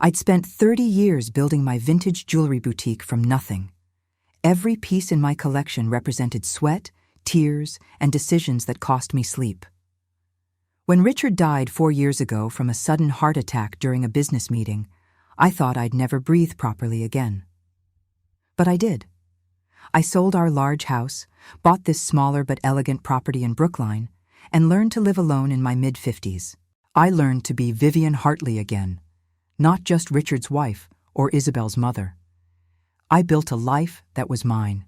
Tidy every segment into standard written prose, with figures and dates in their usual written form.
I'd spent 30 years building my vintage jewelry boutique from nothing. Every piece in my collection represented sweat, tears, and decisions that cost me sleep. When Richard died 4 years ago from a sudden heart attack during a business meeting, I thought I'd never breathe properly again. But I did. I sold our large house, bought this smaller but elegant property in Brookline, and learned to live alone in my mid-50s. I learned to be Vivian Hartley again, not just Richard's wife or Isabel's mother. I built a life that was mine.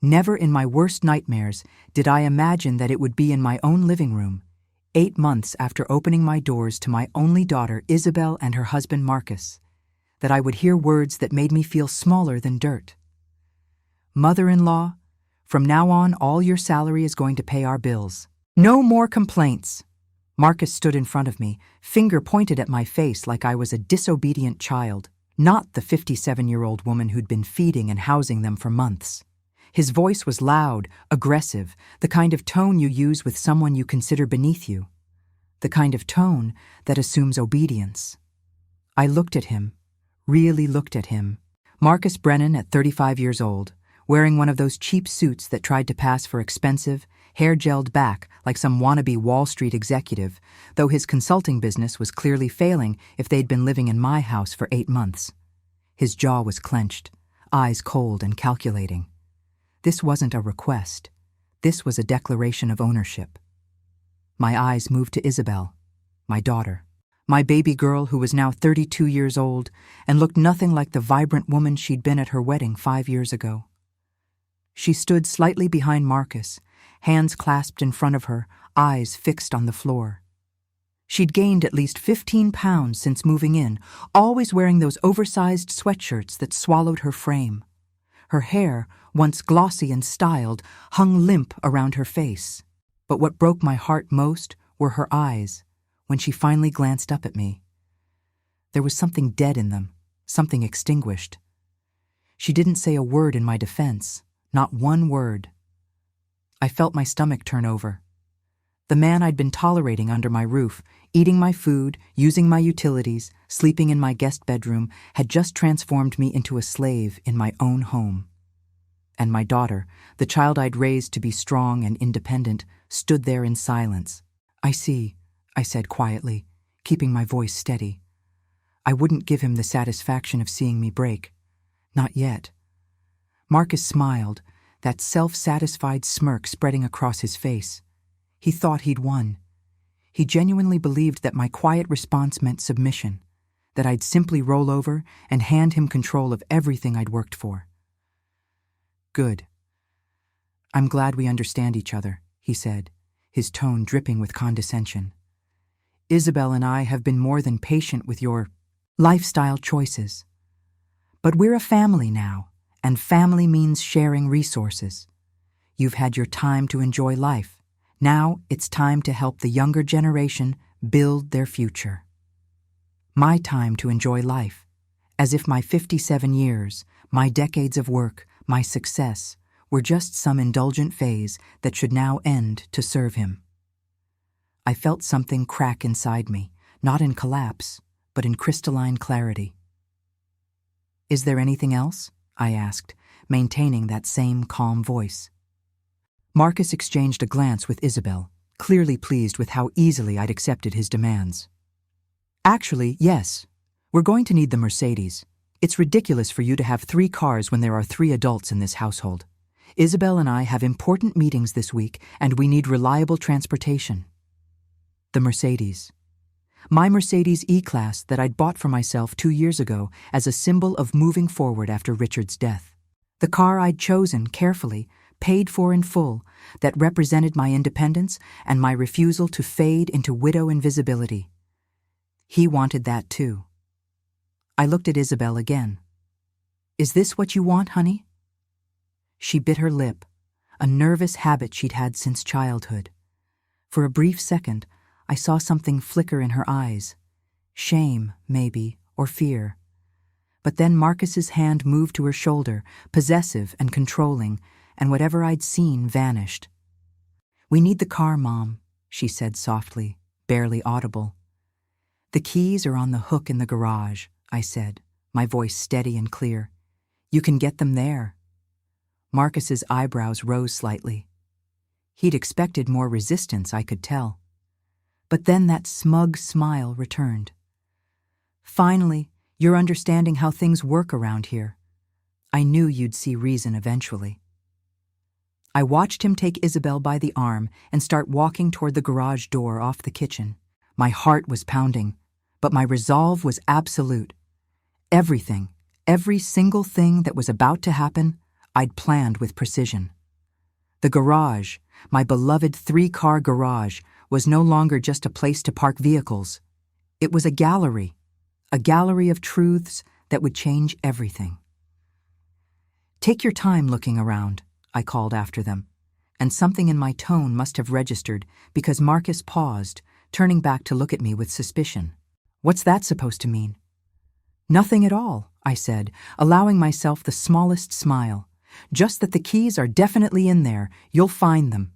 Never in my worst nightmares did I imagine that it would be in my own living room, 8 months after opening my doors to my only daughter Isabel and her husband Marcus, that I would hear words that made me feel smaller than dirt. "Mother-in-law, from now on all your salary is going to pay our bills. No more complaints." Marcus stood in front of me, finger pointed at my face like I was a disobedient child, not the 57-year-old woman who'd been feeding and housing them for months. His voice was loud, aggressive, the kind of tone you use with someone you consider beneath you. The kind of tone that assumes obedience. I looked at him, really looked at him. Marcus Brennan at 35 years old, wearing one of those cheap suits that tried to pass for expensive, hair-gelled back like some wannabe Wall Street executive, though his consulting business was clearly failing if they'd been living in my house for 8 months. His jaw was clenched, eyes cold and calculating. This wasn't a request. This was a declaration of ownership. My eyes moved to Isabel, my daughter, my baby girl who was now 32 years old and looked nothing like the vibrant woman she'd been at her wedding 5 years ago. She stood slightly behind Marcus, hands clasped in front of her, eyes fixed on the floor. She'd gained at least 15 pounds since moving in, always wearing those oversized sweatshirts that swallowed her frame. Her hair, once glossy and styled, hung limp around her face. But what broke my heart most were her eyes, when she finally glanced up at me. There was something dead in them, something extinguished. She didn't say a word in my defense, not one word. I felt my stomach turn over. The man I'd been tolerating under my roof, eating my food, using my utilities, sleeping in my guest bedroom, had just transformed me into a slave in my own home. And my daughter, the child I'd raised to be strong and independent, stood there in silence. "I see," I said quietly, keeping my voice steady. I wouldn't give him the satisfaction of seeing me break. Not yet. Marcus smiled, that self-satisfied smirk spreading across his face. He thought he'd won. He genuinely believed that my quiet response meant submission, that I'd simply roll over and hand him control of everything I'd worked for. "Good. I'm glad we understand each other," he said, his tone dripping with condescension. "Isabel and I have been more than patient with your lifestyle choices. But we're a family now, and family means sharing resources. You've had your time to enjoy life. Now it's time to help the younger generation build their future. My time to enjoy life, as if my 57 years, my decades of work, my success, were just some indulgent phase that should now end to serve him." I felt something crack inside me, not in collapse, but in crystalline clarity. "Is there anything else?" I asked, maintaining that same calm voice. Marcus exchanged a glance with Isabel, clearly pleased with how easily I'd accepted his demands. "Actually, yes. We're going to need the Mercedes. It's ridiculous for you to have 3 cars when there are 3 adults in this household. Isabel and I have important meetings this week, and we need reliable transportation." The Mercedes. My Mercedes E-Class that I'd bought for myself 2 years ago as a symbol of moving forward after Richard's death. The car I'd chosen carefully, paid for in full, that represented my independence and my refusal to fade into widow invisibility. He wanted that too. I looked at Isabel again. "Is this what you want, honey?" She bit her lip, a nervous habit she'd had since childhood. For a brief second, I saw something flicker in her eyes. Shame, maybe, or fear. But then Marcus's hand moved to her shoulder, possessive and controlling, and whatever I'd seen vanished. "We need the car, Mom," she said softly, barely audible. "The keys are on the hook in the garage. I said, my voice steady and clear. You can get them there. Marcus's eyebrows rose slightly. He'd expected more resistance, I could tell. But then that smug smile returned. Finally, you're understanding how things work around here. I knew you'd see reason eventually. I watched him take Isabel by the arm and start walking toward the garage door off the kitchen. My heart was pounding, but my resolve was absolute. Everything, every single thing that was about to happen, I'd planned with precision. The garage, my beloved 3-car garage, was no longer just a place to park vehicles. It was a gallery of truths that would change everything. Take your time looking around, I called after them, and something in my tone must have registered because Marcus paused, turning back to look at me with suspicion. What's that supposed to mean? Nothing at all, I said, allowing myself the smallest smile. Just that the keys are definitely in there. You'll find them.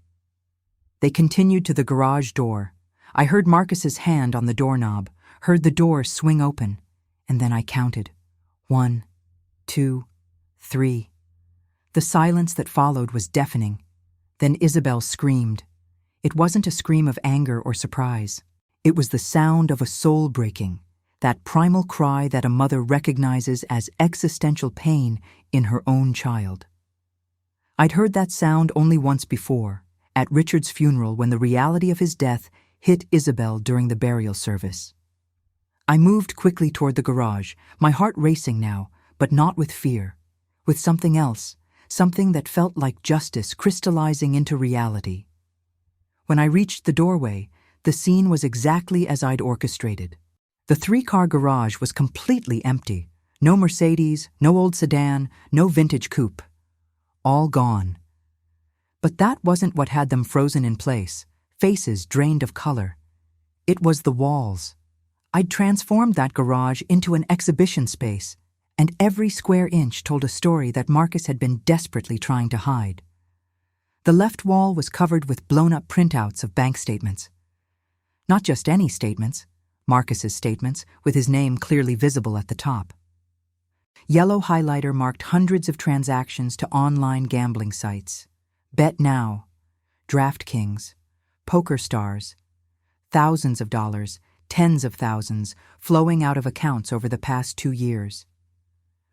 They continued to the garage door. I heard Marcus's hand on the doorknob, heard the door swing open, and then I counted. 1, 2, 3. The silence that followed was deafening. Then Isabel screamed. It wasn't a scream of anger or surprise. It was the sound of a soul breaking, that primal cry that a mother recognizes as existential pain in her own child. I'd heard that sound only once before, at Richard's funeral when the reality of his death hit Isabel during the burial service. I moved quickly toward the garage, my heart racing now, but not with fear, with something else, something that felt like justice crystallizing into reality. When I reached the doorway, the scene was exactly as I'd orchestrated. The 3-car garage was completely empty. No Mercedes, no old sedan, no vintage coupe. All gone. But that wasn't what had them frozen in place, faces drained of color. It was the walls. I'd transformed that garage into an exhibition space, and every square inch told a story that Marcus had been desperately trying to hide. The left wall was covered with blown-up printouts of bank statements. Not just any statements, Marcus's statements, with his name clearly visible at the top. Yellow highlighter marked hundreds of transactions to online gambling sites. BetNow, DraftKings, PokerStars. Thousands of dollars, tens of thousands, flowing out of accounts over the past 2 years.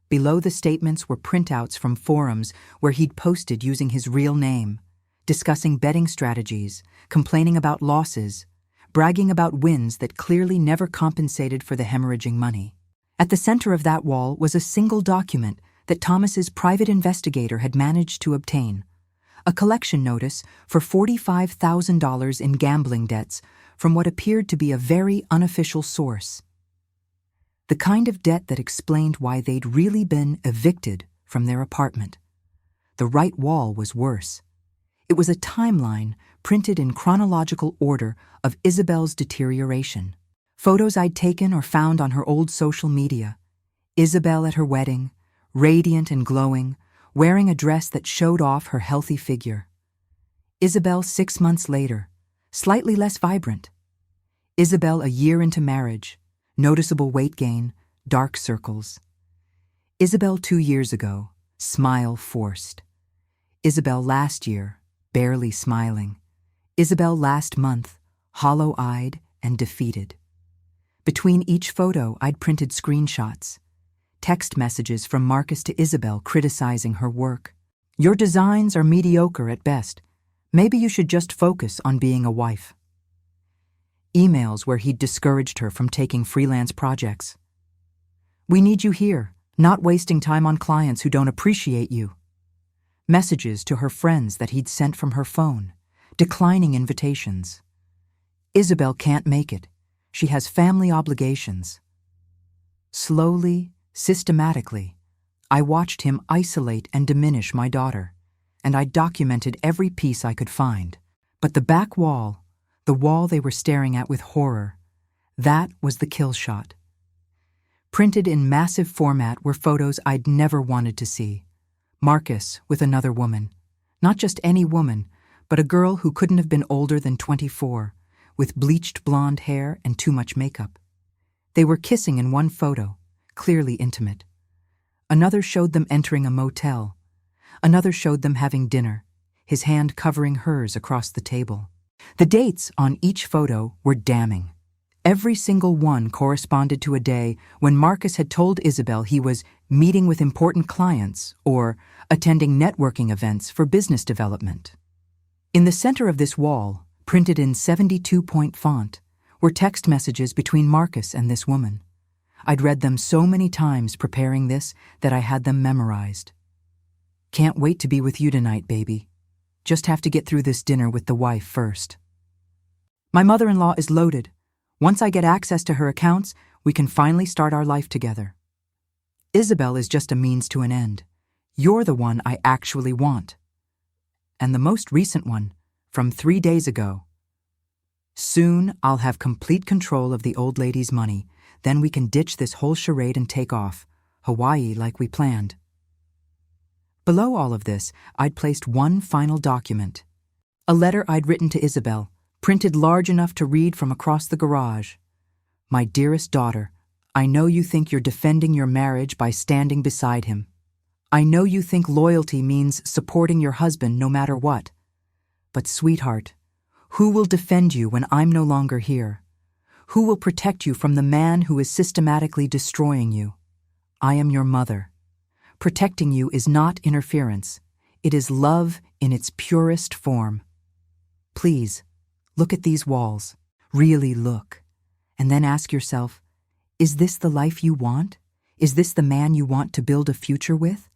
Below the statements were printouts from forums where he'd posted using his real name, discussing betting strategies, complaining about losses, bragging about wins that clearly never compensated for the hemorrhaging money. At the center of that wall was a single document that Thomas's private investigator had managed to obtain, a collection notice for $45,000 in gambling debts from what appeared to be a very unofficial source. The kind of debt that explained why they'd really been evicted from their apartment. The right wall was worse. It was a timeline printed in chronological order of Isabel's deterioration. Photos I'd taken or found on her old social media. Isabel at her wedding, radiant and glowing, wearing a dress that showed off her healthy figure. Isabel 6 months later, slightly less vibrant. Isabel a year into marriage, noticeable weight gain, dark circles. Isabel 2 years ago, smile forced. Isabel last year, barely smiling. Isabel last month, hollow-eyed and defeated. Between each photo, I'd printed screenshots, text messages from Marcus to Isabel criticizing her work. Your designs are mediocre at best. Maybe you should just focus on being a wife. Emails where he'd discouraged her from taking freelance projects. We need you here, not wasting time on clients who don't appreciate you. Messages to her friends that he'd sent from her phone, declining invitations. Isabel can't make it. She has family obligations. Slowly, systematically, I watched him isolate and diminish my daughter, and I documented every piece I could find. But the back wall, the wall they were staring at with horror, that was the kill shot. Printed in massive format were photos I'd never wanted to see. Marcus with another woman. Not just any woman, but a girl who couldn't have been older than 24, with bleached blonde hair and too much makeup. They were kissing in one photo, clearly intimate. Another showed them entering a motel. Another showed them having dinner, his hand covering hers across the table. The dates on each photo were damning. Every single one corresponded to a day when Marcus had told Isabel he was meeting with important clients or attending networking events for business development. In the center of this wall, printed in 72-point font, were text messages between Marcus and this woman. I'd read them so many times preparing this that I had them memorized. "Can't wait to be with you tonight, baby. Just have to get through this dinner with the wife first. My mother-in-law is loaded. Once I get access to her accounts, we can finally start our life together. Isabel is just a means to an end. You're the one I actually want." And the most recent one, from 3 days ago. "Soon I'll have complete control of the old lady's money. Then we can ditch this whole charade and take off. Hawaii like we planned." Below all of this, I'd placed one final document. A letter I'd written to Isabel, printed large enough to read from across the garage. "My dearest daughter, I know you think you're defending your marriage by standing beside him. I know you think loyalty means supporting your husband no matter what. But sweetheart, who will defend you when I'm no longer here? Who will protect you from the man who is systematically destroying you? I am your mother. Protecting you is not interference. It is love in its purest form. Please, look at these walls. Really look. And then ask yourself, is this the life you want? Is this the man you want to build a future with?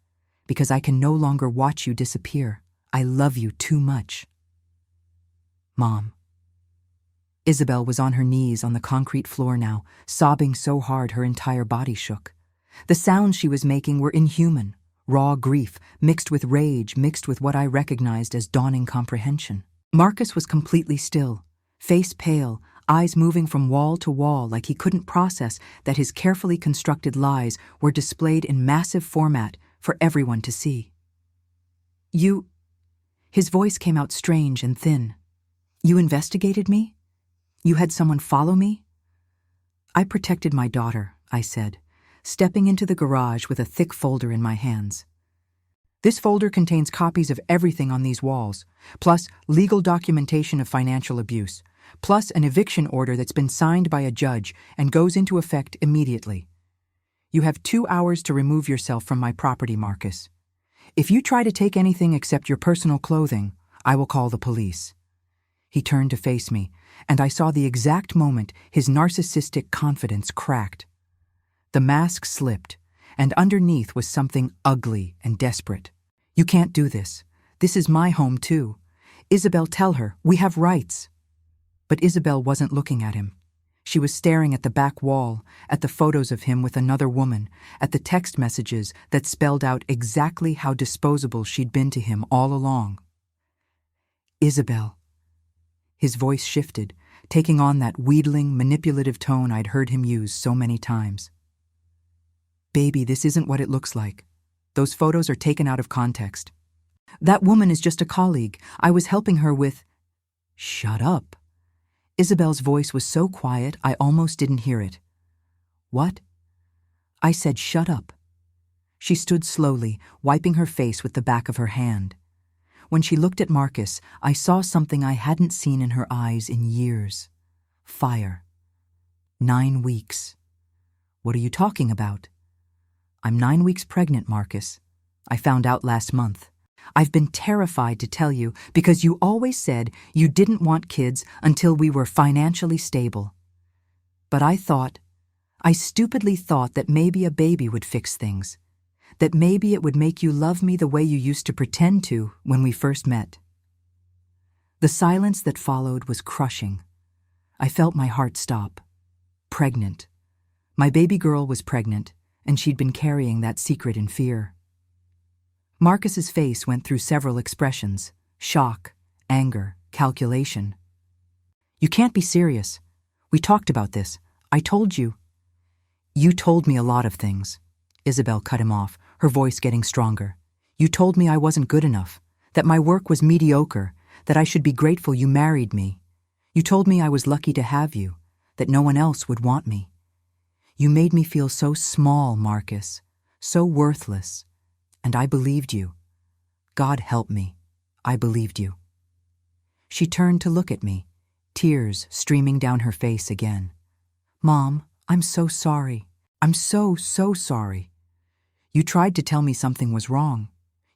Because I can no longer watch you disappear. I love you too much. Mom." Isabel was on her knees on the concrete floor now, sobbing so hard her entire body shook. The sounds she was making were inhuman, raw grief, mixed with rage, mixed with what I recognized as dawning comprehension. Marcus was completely still, face pale, eyes moving from wall to wall like he couldn't process that his carefully constructed lies were displayed in massive format for everyone to see. "You..." His voice came out strange and thin. "You investigated me? You had someone follow me?" "I protected my daughter," I said, stepping into the garage with a thick folder in my hands. "This folder contains copies of everything on these walls, plus legal documentation of financial abuse, plus an eviction order that's been signed by a judge and goes into effect immediately. You have 2 hours to remove yourself from my property, Marcus. If you try to take anything except your personal clothing, I will call the police." He turned to face me, and I saw the exact moment his narcissistic confidence cracked. The mask slipped, and underneath was something ugly and desperate. "You can't do this. This is my home too. Isabel, tell her, we have rights." But Isabel wasn't looking at him. She was staring at the back wall, at the photos of him with another woman, at the text messages that spelled out exactly how disposable she'd been to him all along. "Isabel." His voice shifted, taking on that wheedling, manipulative tone I'd heard him use so many times. "Baby, this isn't what it looks like. Those photos are taken out of context. That woman is just a colleague. I was helping her with..." "Shut up." Isabel's voice was so quiet I almost didn't hear it. "What?" I said, "Shut up." She stood slowly, wiping her face with the back of her hand. When she looked at Marcus, I saw something I hadn't seen in her eyes in years. Fire. 9 weeks. "What are you talking about?" "I'm 9 weeks pregnant, Marcus. I found out last month. I've been terrified to tell you because you always said you didn't want kids until we were financially stable. But I stupidly thought that maybe a baby would fix things, that maybe it would make you love me the way you used to pretend to when we first met." The silence that followed was crushing. I felt my heart stop. Pregnant. My baby girl was pregnant, and she'd been carrying that secret in fear. Marcus's face went through several expressions: shock, anger, calculation. "You can't be serious. We talked about this. I told you." "You told me a lot of things." Isabel cut him off, her voice getting stronger. "You told me I wasn't good enough, that my work was mediocre, that I should be grateful you married me. You told me I was lucky to have you, that no one else would want me. You made me feel so small, Marcus, so worthless, and I believed you. God help me, I believed you. She turned to look at me, tears streaming down her face again. Mom, I'm so sorry. I'm so sorry. You tried to tell me something was wrong.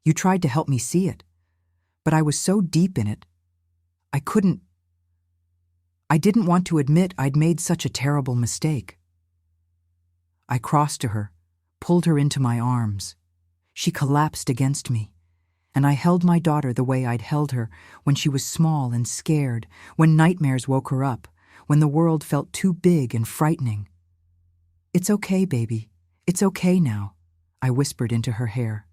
You tried to help me see it. But I was so deep in it, I didn't want to admit I'd made such a terrible mistake. I crossed to her, pulled her into my arms. She collapsed against me, and I held my daughter the way I'd held her when she was small and scared, when nightmares woke her up, when the world felt too big and frightening. It's okay, baby. It's okay now, I whispered into her hair.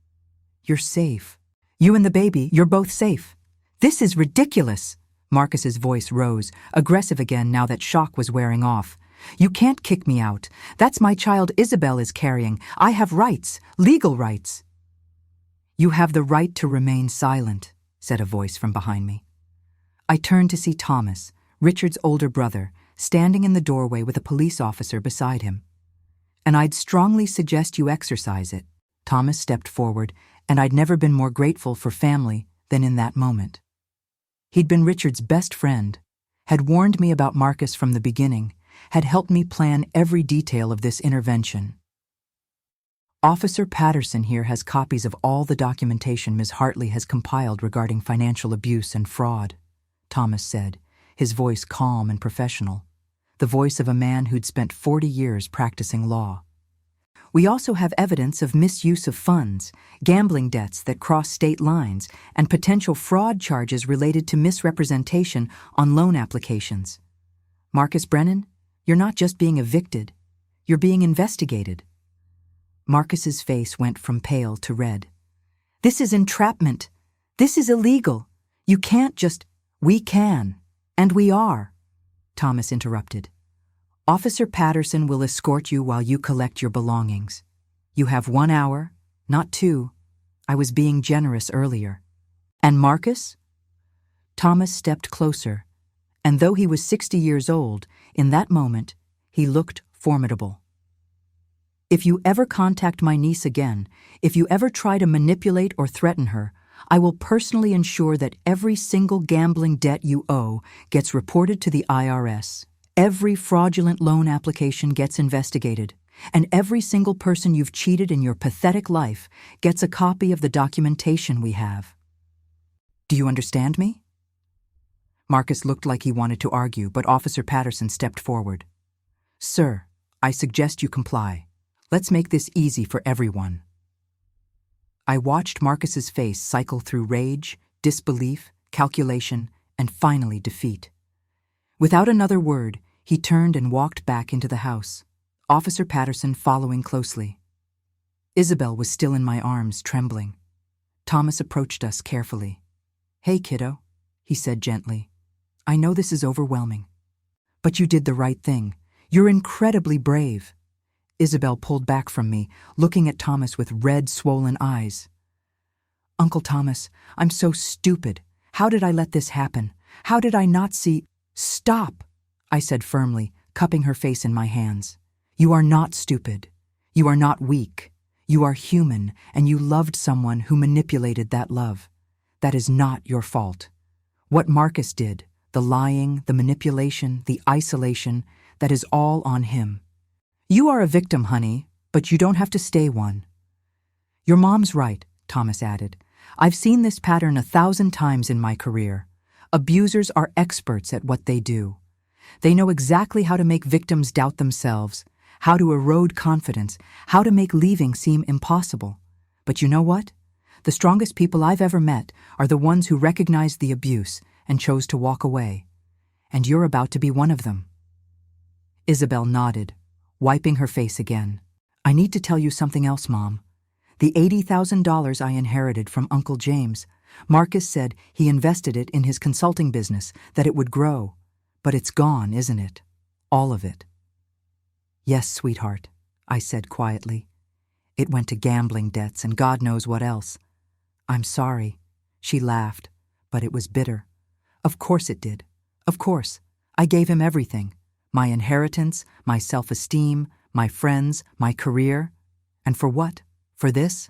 You're safe. You and the baby, you're both safe. This is ridiculous. Marcus's voice rose, aggressive again now that shock was wearing off. You can't kick me out. That's my child Isabel is carrying. I have rights, legal rights. You have the right to remain silent, said a voice from behind me. I turned to see Thomas, Richard's older brother, standing in the doorway with a police officer beside him. And I'd strongly suggest you exercise it. Thomas stepped forward, and I'd never been more grateful for family than in that moment. He'd been Richard's best friend, had warned me about Marcus from the beginning, had helped me plan every detail of this intervention. Officer Patterson here has copies of all the documentation Ms. Hartley has compiled regarding financial abuse and fraud, Thomas said, his voice calm and professional, the voice of a man who'd spent 40 years practicing law. We also have evidence of misuse of funds, gambling debts that cross state lines, and potential fraud charges related to misrepresentation on loan applications. Marcus Brennan, you're not just being evicted, you're being investigated. Marcus's face went from pale to red. This is entrapment. This is illegal. You can't just— We can, and we are, Thomas interrupted. Officer Patterson will escort you while you collect your belongings. You have 1 hour, not 2. I was being generous earlier. And Marcus? Thomas stepped closer, and though he was 60 years old, in that moment, he looked formidable. If you ever contact my niece again, if you ever try to manipulate or threaten her, I will personally ensure that every single gambling debt you owe gets reported to the IRS. Every fraudulent loan application gets investigated, and every single person you've cheated in your pathetic life gets a copy of the documentation we have. Do you understand me? Marcus looked like he wanted to argue, but Officer Patterson stepped forward. Sir, I suggest you comply. Let's make this easy for everyone. I watched Marcus's face cycle through rage, disbelief, calculation, and finally defeat. Without another word, he turned and walked back into the house, Officer Patterson following closely. Isabel was still in my arms, trembling. Thomas approached us carefully. Hey, kiddo, he said gently. I know this is overwhelming, but you did the right thing. You're incredibly brave. Isabel pulled back from me, looking at Thomas with red, swollen eyes. Uncle Thomas, I'm so stupid. How did I let this happen? How did I not see— Stop, I said firmly, cupping her face in my hands. You are not stupid. You are not weak. You are human, and you loved someone who manipulated that love. That is not your fault. What Marcus did, the lying, the manipulation, the isolation, that is all on him. You are a victim, honey, but you don't have to stay one. Your mom's right, Thomas added. I've seen this pattern 1,000 times in my career. Abusers are experts at what they do. They know exactly how to make victims doubt themselves, how to erode confidence, how to make leaving seem impossible. But you know what? The strongest people I've ever met are the ones who recognized the abuse and chose to walk away. And you're about to be one of them. Isabel nodded, wiping her face again. I need to tell you something else, Mom. The $80,000 I inherited from Uncle James, Marcus said he invested it in his consulting business, that it would grow. But it's gone, isn't it? All of it. Yes, sweetheart, I said quietly. It went to gambling debts and God knows what else. I'm sorry. She laughed, but it was bitter. Of course it did. Of course. I gave him everything. My inheritance, my self-esteem, my friends, my career. And for what? For this?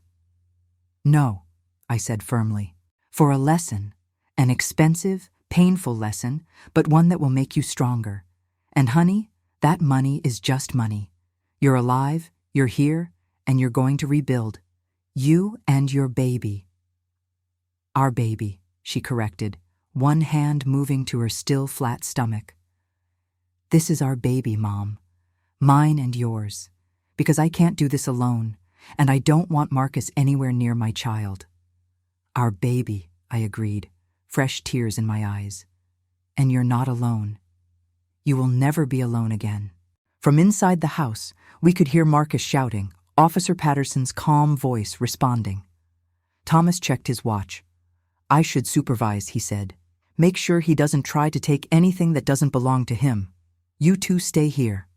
No, I said firmly. For a lesson. An expensive, painful lesson, but one that will make you stronger. And honey, that money is just money. You're alive, you're here, and you're going to rebuild. You and your baby. Our baby, she corrected, one hand moving to her still flat stomach. This is our baby, Mom. Mine and yours. Because I can't do this alone, and I don't want Marcus anywhere near my child. Our baby, I agreed, fresh tears in my eyes. And you're not alone. You will never be alone again. From inside the house, we could hear Marcus shouting, Officer Patterson's calm voice responding. Thomas checked his watch. I should supervise, he said. Make sure he doesn't try to take anything that doesn't belong to him. You two stay here.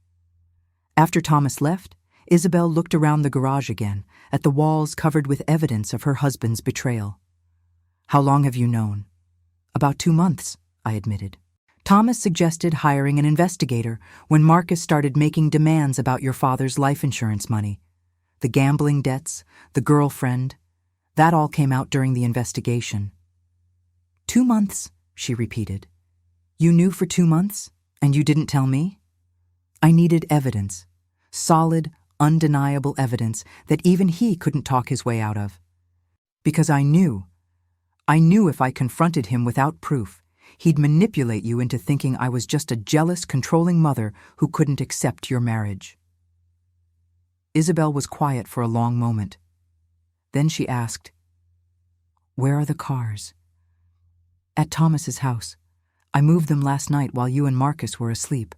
After Thomas left, Isabel looked around the garage again, at the walls covered with evidence of her husband's betrayal. How long have you known? About 2 months, I admitted. Thomas suggested hiring an investigator when Marcus started making demands about your father's life insurance money. The gambling debts, the girlfriend, that all came out during the investigation. 2 months, she repeated. You knew for 2 months, and you didn't tell me? I needed evidence, solid, undeniable evidence that even he couldn't talk his way out of. Because I knew if I confronted him without proof, he'd manipulate you into thinking I was just a jealous, controlling mother who couldn't accept your marriage. Isabel was quiet for a long moment. Then she asked, Where are the cars? At Thomas's house. I moved them last night while you and Marcus were asleep.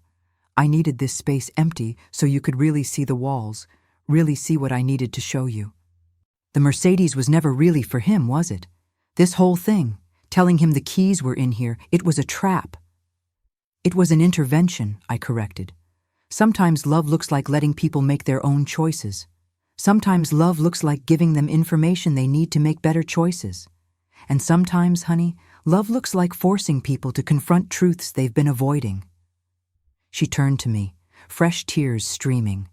I needed this space empty so you could really see the walls, really see what I needed to show you. The Mercedes was never really for him, was it? This whole thing, telling him the keys were in here, it was a trap. It was an intervention, I corrected. Sometimes love looks like letting people make their own choices. Sometimes love looks like giving them information they need to make better choices. And sometimes, honey, love looks like forcing people to confront truths they've been avoiding. She turned to me, fresh tears streaming.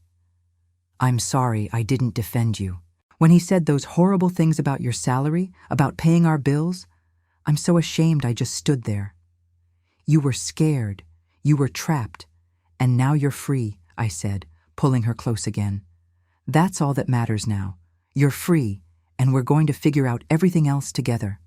I'm sorry I didn't defend you. When he said those horrible things about your salary, about paying our bills, I'm so ashamed I just stood there. You were scared, you were trapped, and now you're free, I said, pulling her close again. That's all that matters now. You're free, and we're going to figure out everything else together.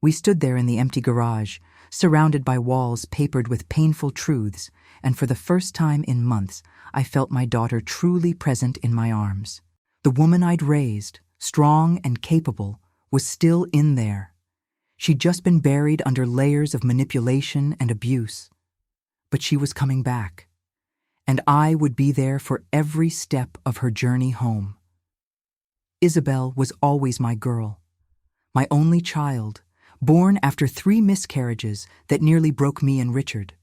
We stood there in the empty garage, surrounded by walls papered with painful truths, and for the first time in months, I felt my daughter truly present in my arms. The woman I'd raised, strong and capable, was still in there. She'd just been buried under layers of manipulation and abuse. But she was coming back, and I would be there for every step of her journey home. Isabel was always my girl, my only child, born after 3 miscarriages that nearly broke me and Richard.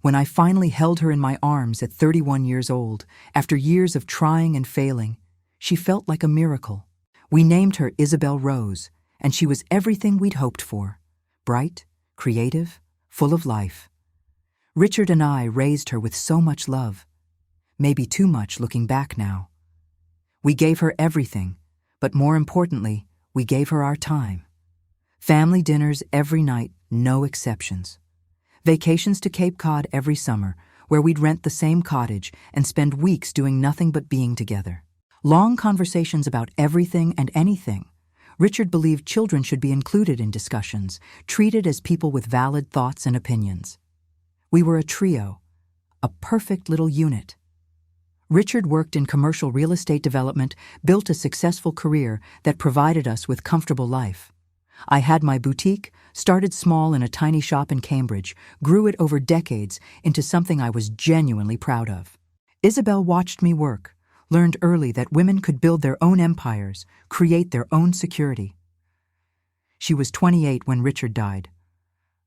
When I finally held her in my arms at 31 years old, after years of trying and failing, she felt like a miracle. We named her Isabel Rose, and she was everything we'd hoped for. Bright, creative, full of life. Richard and I raised her with so much love. Maybe too much looking back now. We gave her everything, but more importantly, we gave her our time. Family dinners every night, no exceptions. Vacations to Cape Cod every summer, where we'd rent the same cottage and spend weeks doing nothing but being together. Long conversations about everything and anything. Richard believed children should be included in discussions, treated as people with valid thoughts and opinions. We were a trio, a perfect little unit. Richard worked in commercial real estate development, built a successful career that provided us with comfortable life. I had my boutique, started small in a tiny shop in Cambridge, grew it over decades into something I was genuinely proud of. Isabel watched me work, learned early that women could build their own empires, create their own security. She was 28 when Richard died.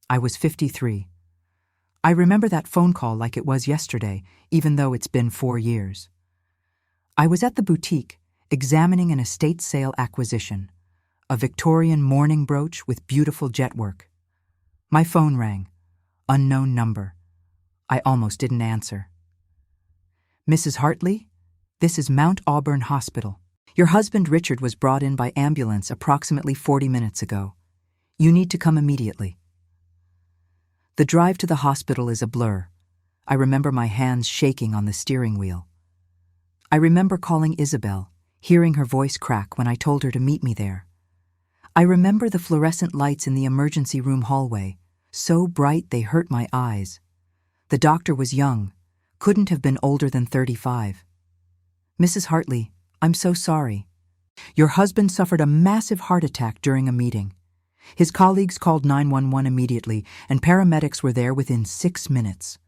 I was 53. I remember that phone call like it was yesterday, even though it's been 4 years. I was at the boutique, examining an estate sale acquisition, a Victorian mourning brooch with beautiful jetwork. My phone rang. Unknown number. I almost didn't answer. Mrs. Hartley, this is Mount Auburn Hospital. Your husband Richard was brought in by ambulance approximately 40 minutes ago. You need to come immediately. The drive to the hospital is a blur. I remember my hands shaking on the steering wheel. I remember calling Isabel, hearing her voice crack when I told her to meet me there. I remember the fluorescent lights in the emergency room hallway, so bright they hurt my eyes. The doctor was young, couldn't have been older than 35. Mrs. Hartley, I'm so sorry. Your husband suffered a massive heart attack during a meeting. His colleagues called 911 immediately, and paramedics were there within 6 minutes.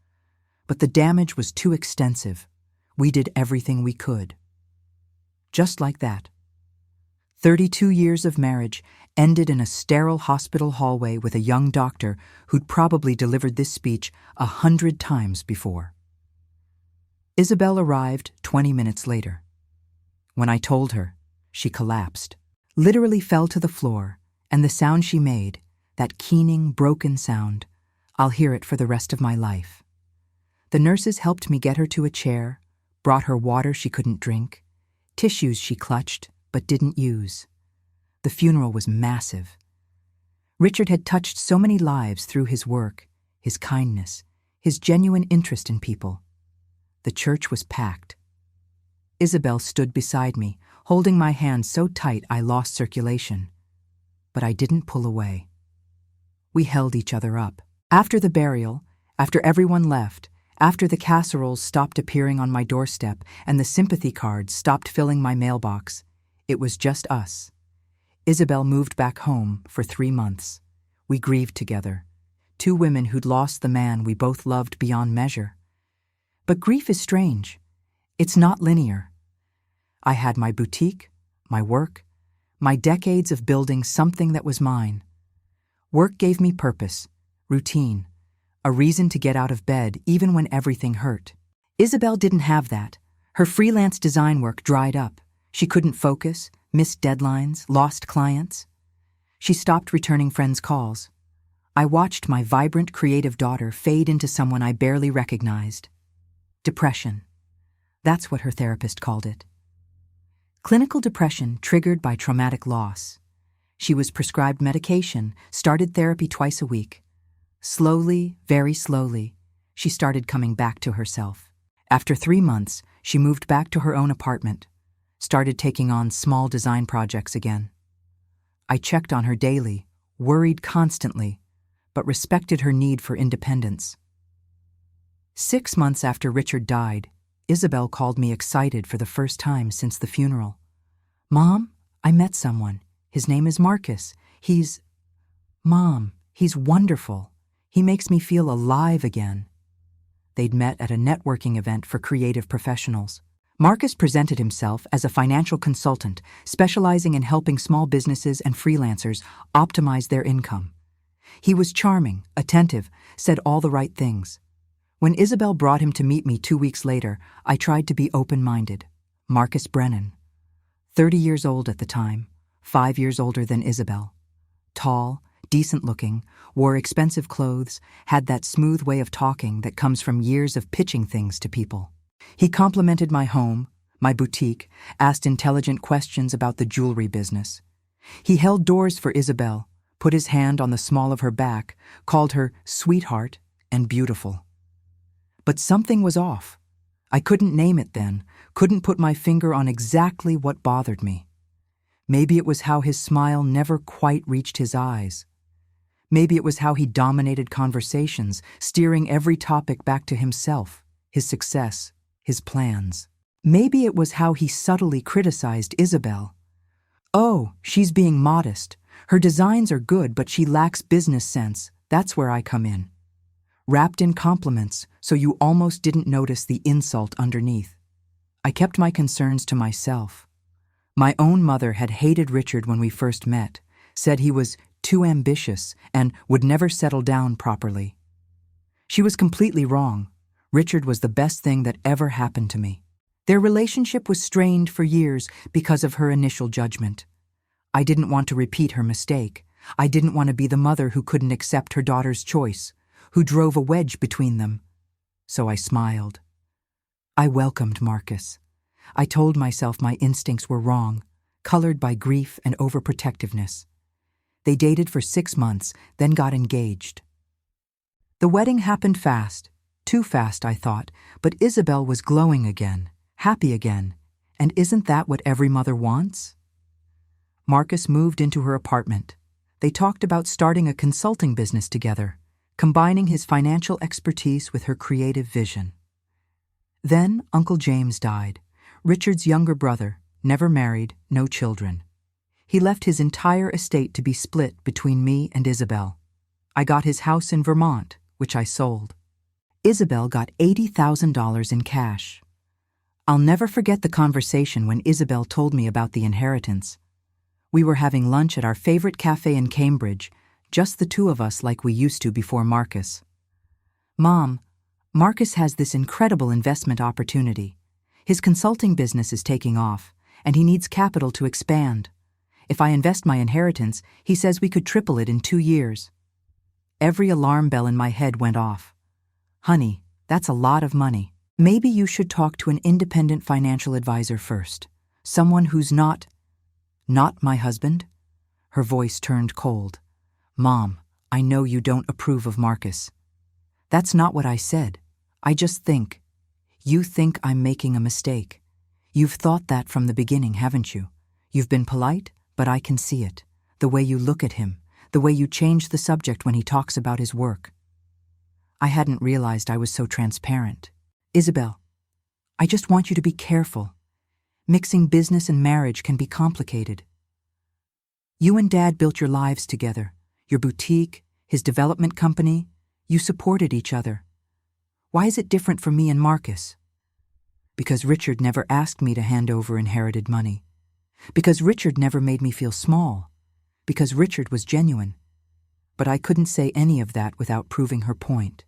But the damage was too extensive. We did everything we could. Just like that. 32 years of marriage ended in a sterile hospital hallway with a young doctor who'd probably delivered this speech 100 times before. Isabel arrived 20 minutes later. When I told her, she collapsed, literally fell to the floor, and the sound she made, that keening, broken sound, I'll hear it for the rest of my life. The nurses helped me get her to a chair, brought her water she couldn't drink, tissues she clutched but didn't use. The funeral was massive. Richard had touched so many lives through his work, his kindness, his genuine interest in people. The church was packed. Isabel stood beside me, holding my hand so tight I lost circulation. But I didn't pull away. We held each other up. After the burial, after everyone left, after the casseroles stopped appearing on my doorstep and the sympathy cards stopped filling my mailbox, it was just us. Isabel moved back home for 3 months. We grieved together, 2 women who'd lost the man we both loved beyond measure. But grief is strange. It's not linear. I had my boutique, my work, my decades of building something that was mine. Work gave me purpose, routine, a reason to get out of bed even when everything hurt. Isabel didn't have that. Her freelance design work dried up. She couldn't focus, missed deadlines, lost clients. She stopped returning friends' calls. I watched my vibrant, creative daughter fade into someone I barely recognized. Depression. That's what her therapist called it. Clinical depression triggered by traumatic loss. She was prescribed medication, started therapy twice a week. Slowly, very slowly, she started coming back to herself. After 3 months, she moved back to her own apartment, started taking on small design projects again. I checked on her daily, worried constantly, but respected her need for independence. 6 months after Richard died, Isabel called me excited for the first time since the funeral. Mom, I met someone. His name is Marcus. Mom, he's wonderful. He makes me feel alive again. They'd met at a networking event for creative professionals. Marcus presented himself as a financial consultant, specializing in helping small businesses and freelancers optimize their income. He was charming, attentive, said all the right things. When Isabel brought him to meet me 2 weeks later, I tried to be open-minded. Marcus Brennan. 30 years old at the time, 5 years older than Isabel. Tall, decent-looking, wore expensive clothes, had that smooth way of talking that comes from years of pitching things to people. He complimented my home, my boutique, asked intelligent questions about the jewelry business. He held doors for Isabel, put his hand on the small of her back, called her sweetheart and beautiful. But something was off. I couldn't name it then, couldn't put my finger on exactly what bothered me. Maybe it was how his smile never quite reached his eyes. Maybe it was how he dominated conversations, steering every topic back to himself, his success, his plans. Maybe it was how he subtly criticized Isabel. Oh, she's being modest. Her designs are good, but she lacks business sense. That's where I come in. Wrapped in compliments, so you almost didn't notice the insult underneath. I kept my concerns to myself. My own mother had hated Richard when we first met, said he was too ambitious and would never settle down properly. She was completely wrong. Richard was the best thing that ever happened to me. Their relationship was strained for years because of her initial judgment. I didn't want to repeat her mistake. I didn't want to be the mother who couldn't accept her daughter's choice, who drove a wedge between them. So I smiled. I welcomed Marcus. I told myself my instincts were wrong, colored by grief and overprotectiveness. They dated for 6 months, then got engaged. The wedding happened fast. Too fast, I thought, but Isabel was glowing again, happy again. And isn't that what every mother wants? Marcus moved into her apartment. They talked about starting a consulting business together, combining his financial expertise with her creative vision. Then Uncle James died, Richard's younger brother, never married, no children. He left his entire estate to be split between me and Isabel. I got his house in Vermont, which I sold. Isabel got $80,000 in cash. I'll never forget the conversation when Isabel told me about the inheritance. We were having lunch at our favorite cafe in Cambridge, just the two of us like we used to before Marcus. "Mom, Marcus has this incredible investment opportunity. His consulting business is taking off, and he needs capital to expand. If I invest my inheritance, he says we could triple it in 2 years." Every alarm bell in my head went off. "Honey, that's a lot of money. Maybe you should talk to an independent financial advisor first. Someone who's not my husband?" Her voice turned cold. "Mom, I know you don't approve of Marcus." "That's not what I said. I just think. You think I'm making a mistake. You've thought that from the beginning, haven't you? You've been polite, but I can see it. The way you look at him, the way you change the subject when he talks about his work." I hadn't realized I was so transparent. "Isabel, I just want you to be careful. Mixing business and marriage can be complicated. You and Dad built your lives together, your boutique, his development company. You supported each other. Why is it different for me and Marcus?" "Because Richard never asked me to hand over inherited money. Because Richard never made me feel small. Because Richard was genuine." But I couldn't say any of that without proving her point,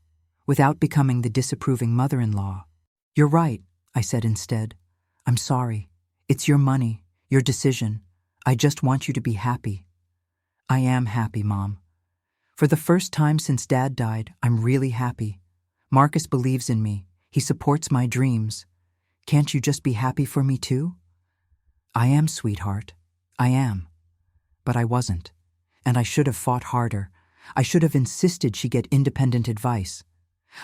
without becoming the disapproving mother-in-law. "You're right," I said instead. "I'm sorry. It's your money, your decision. I just want you to be happy." "I am happy, Mom. For the first time since Dad died, I'm really happy. Marcus believes in me. He supports my dreams. Can't you just be happy for me too?" "I am, sweetheart. I am." But I wasn't. And I should have fought harder. I should have insisted she get independent advice.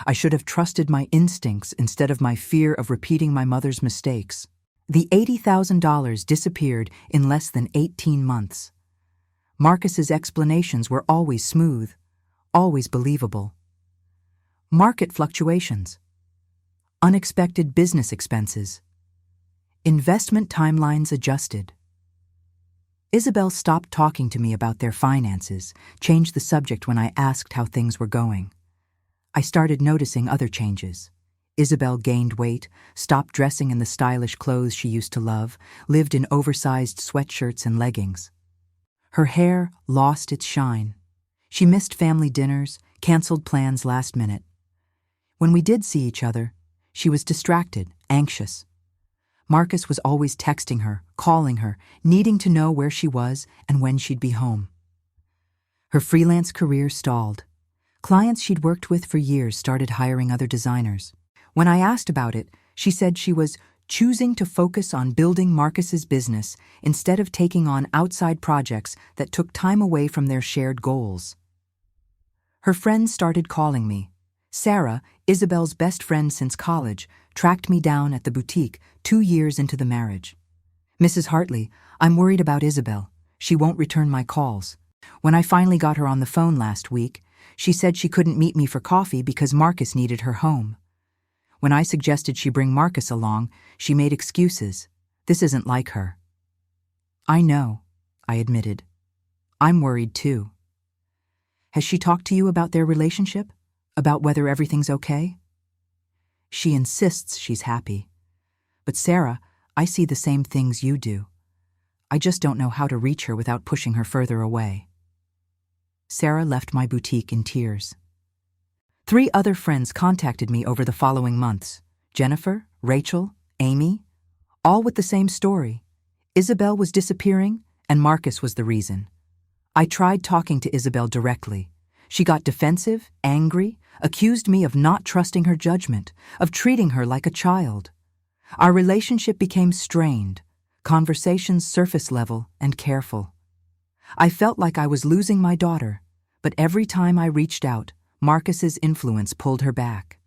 I should have trusted my instincts instead of my fear of repeating my mother's mistakes. The $80,000 disappeared in less than 18 months. Marcus's explanations were always smooth, always believable. Market fluctuations, unexpected business expenses, investment timelines adjusted. Isabel stopped talking to me about their finances, changed the subject when I asked how things were going. I started noticing other changes. Isabel gained weight, stopped dressing in the stylish clothes she used to love, lived in oversized sweatshirts and leggings. Her hair lost its shine. She missed family dinners, canceled plans last minute. When we did see each other, she was distracted, anxious. Marcus was always texting her, calling her, needing to know where she was and when she'd be home. Her freelance career stalled. Clients she'd worked with for years started hiring other designers. When I asked about it, she said she was choosing to focus on building Marcus's business instead of taking on outside projects that took time away from their shared goals. Her friends started calling me. Sarah, Isabel's best friend since college, tracked me down at the boutique 2 years into the marriage. "Mrs. Hartley, I'm worried about Isabel. She won't return my calls. When I finally got her on the phone last week, she said she couldn't meet me for coffee because Marcus needed her home. When I suggested she bring Marcus along, she made excuses. This isn't like her." "I know," I admitted. "I'm worried too." "Has she talked to you about their relationship? About whether everything's okay?" "She insists she's happy. But Sarah, I see the same things you do. I just don't know how to reach her without pushing her further away." Sarah left my boutique in tears. 3 other friends contacted me over the following months. Jennifer, Rachel, Amy, all with the same story. Isabel was disappearing, and Marcus was the reason. I tried talking to Isabel directly. She got defensive, angry, accused me of not trusting her judgment, of treating her like a child. Our relationship became strained, conversations surface level and careful. I felt like I was losing my daughter, but every time I reached out, Marcus's influence pulled her back.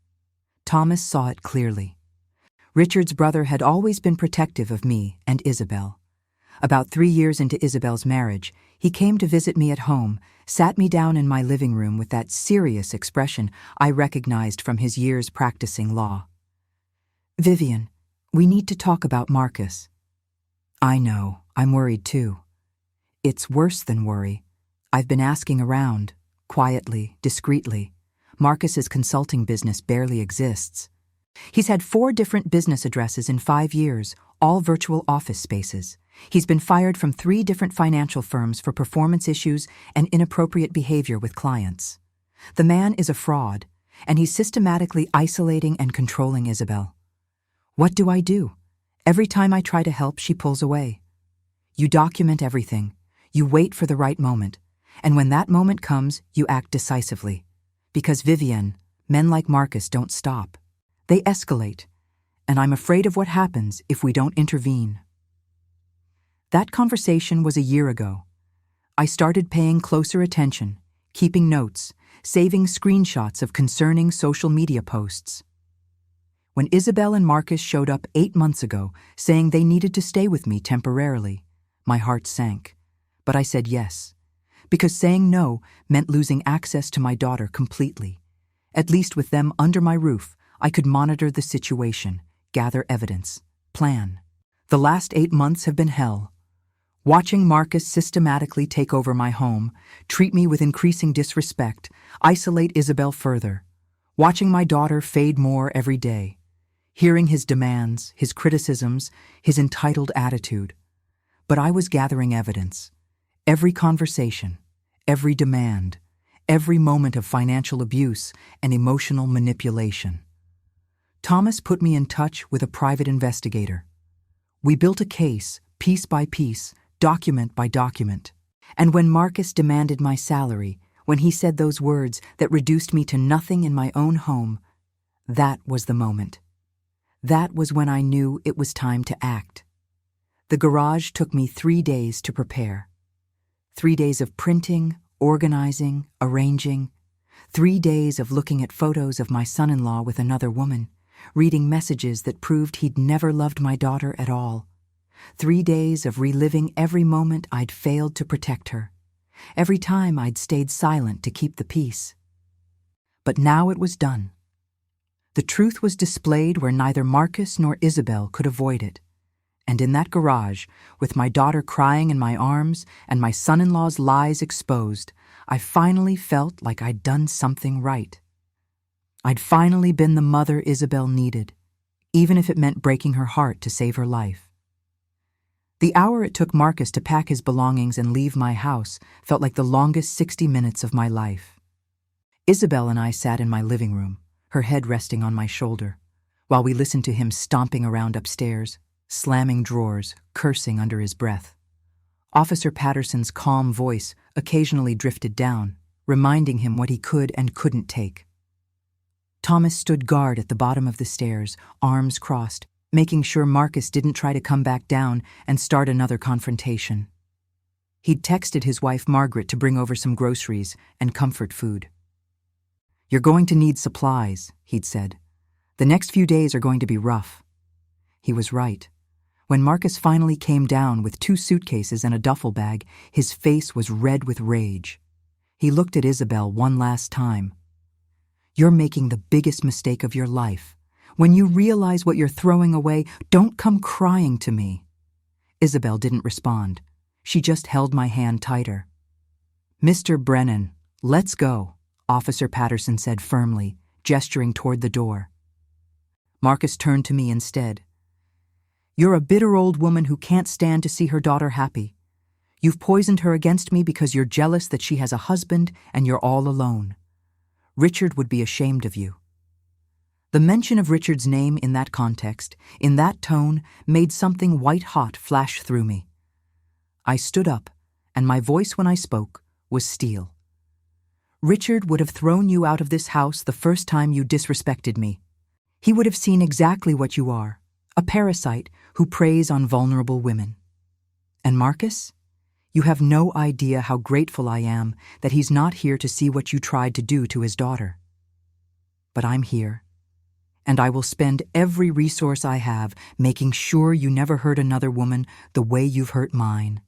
Thomas saw it clearly. Richard's brother had always been protective of me and Isabel. About 3 years into Isabel's marriage, he came to visit me at home, sat me down in my living room with that serious expression I recognized from his years practicing law. "Vivian, we need to talk about Marcus." "I know, I'm worried too." "It's worse than worry. I've been asking around, quietly, discreetly. Marcus's consulting business barely exists. He's had 4 different business addresses in 5 years, all virtual office spaces. He's been fired from 3 different financial firms for performance issues and inappropriate behavior with clients. The man is a fraud, and he's systematically isolating and controlling Isabel. What do I do? Every time I try to help, she pulls away. You document everything. You wait for the right moment. And when that moment comes, you act decisively. Because, Vivian, men like Marcus don't stop. They escalate. And I'm afraid of what happens if we don't intervene." That conversation was a year ago. I started paying closer attention, keeping notes, saving screenshots of concerning social media posts. When Isabel and Marcus showed up 8 months ago, saying they needed to stay with me temporarily, my heart sank. But I said yes, because saying no meant losing access to my daughter completely. At least with them under my roof, I could monitor the situation, gather evidence, plan. The last 8 months have been hell. Watching Marcus systematically take over my home, treat me with increasing disrespect, isolate Isabel further. Watching my daughter fade more every day. Hearing his demands, his criticisms, his entitled attitude. But I was gathering evidence. Every conversation, every demand, every moment of financial abuse and emotional manipulation. Thomas put me in touch with a private investigator. We built a case, piece by piece, document by document. And when Marcus demanded my salary, when he said those words that reduced me to nothing in my own home, that was the moment. That was when I knew it was time to act. The garage took me 3 days to prepare. 3 days of printing, organizing, arranging. 3 days of looking at photos of my son-in-law with another woman, reading messages that proved he'd never loved my daughter at all. 3 days of reliving every moment I'd failed to protect her, every time I'd stayed silent to keep the peace. But now it was done. The truth was displayed where neither Marcus nor Isabel could avoid it. And in that garage, with my daughter crying in my arms and my son-in-law's lies exposed, I finally felt like I'd done something right. I'd finally been the mother Isabel needed, even if it meant breaking her heart to save her life. The hour it took Marcus to pack his belongings and leave my house felt like the longest 60 minutes of my life. Isabel and I sat in my living room, her head resting on my shoulder, while we listened to him stomping around upstairs, slamming drawers, cursing under his breath. Officer Patterson's calm voice occasionally drifted down, reminding him what he could and couldn't take. Thomas stood guard at the bottom of the stairs, arms crossed, making sure Marcus didn't try to come back down and start another confrontation. He'd texted his wife Margaret to bring over some groceries and comfort food. "You're going to need supplies," he'd said. "The next few days are going to be rough." He was right. When Marcus finally came down with 2 suitcases and a duffel bag, his face was red with rage. He looked at Isabel one last time. "You're making the biggest mistake of your life. When you realize what you're throwing away, don't come crying to me." Isabel didn't respond. She just held my hand tighter. "Mr. Brennan, let's go," Officer Patterson said firmly, gesturing toward the door. Marcus turned to me instead. "You're a bitter old woman who can't stand to see her daughter happy. You've poisoned her against me because you're jealous that she has a husband and you're all alone. Richard would be ashamed of you." The mention of Richard's name in that context, in that tone, made something white-hot flash through me. I stood up, and my voice when I spoke was steel. "Richard would have thrown you out of this house the first time you disrespected me. He would have seen exactly what you are, a parasite who preys on vulnerable women. And Marcus? You have no idea how grateful I am that he's not here to see what you tried to do to his daughter. But I'm here, and I will spend every resource I have making sure you never hurt another woman the way you've hurt mine."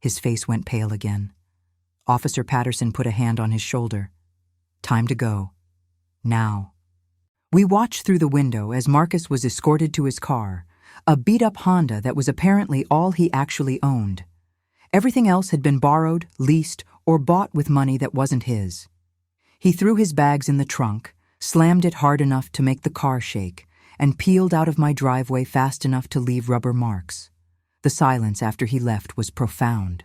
His face went pale again. Officer Patterson put a hand on his shoulder. "Time to go. Now." We watched through the window as Marcus was escorted to his car, a beat-up Honda that was apparently all he actually owned. Everything else had been borrowed, leased, or bought with money that wasn't his. He threw his bags in the trunk, slammed it hard enough to make the car shake, and peeled out of my driveway fast enough to leave rubber marks. The silence after he left was profound.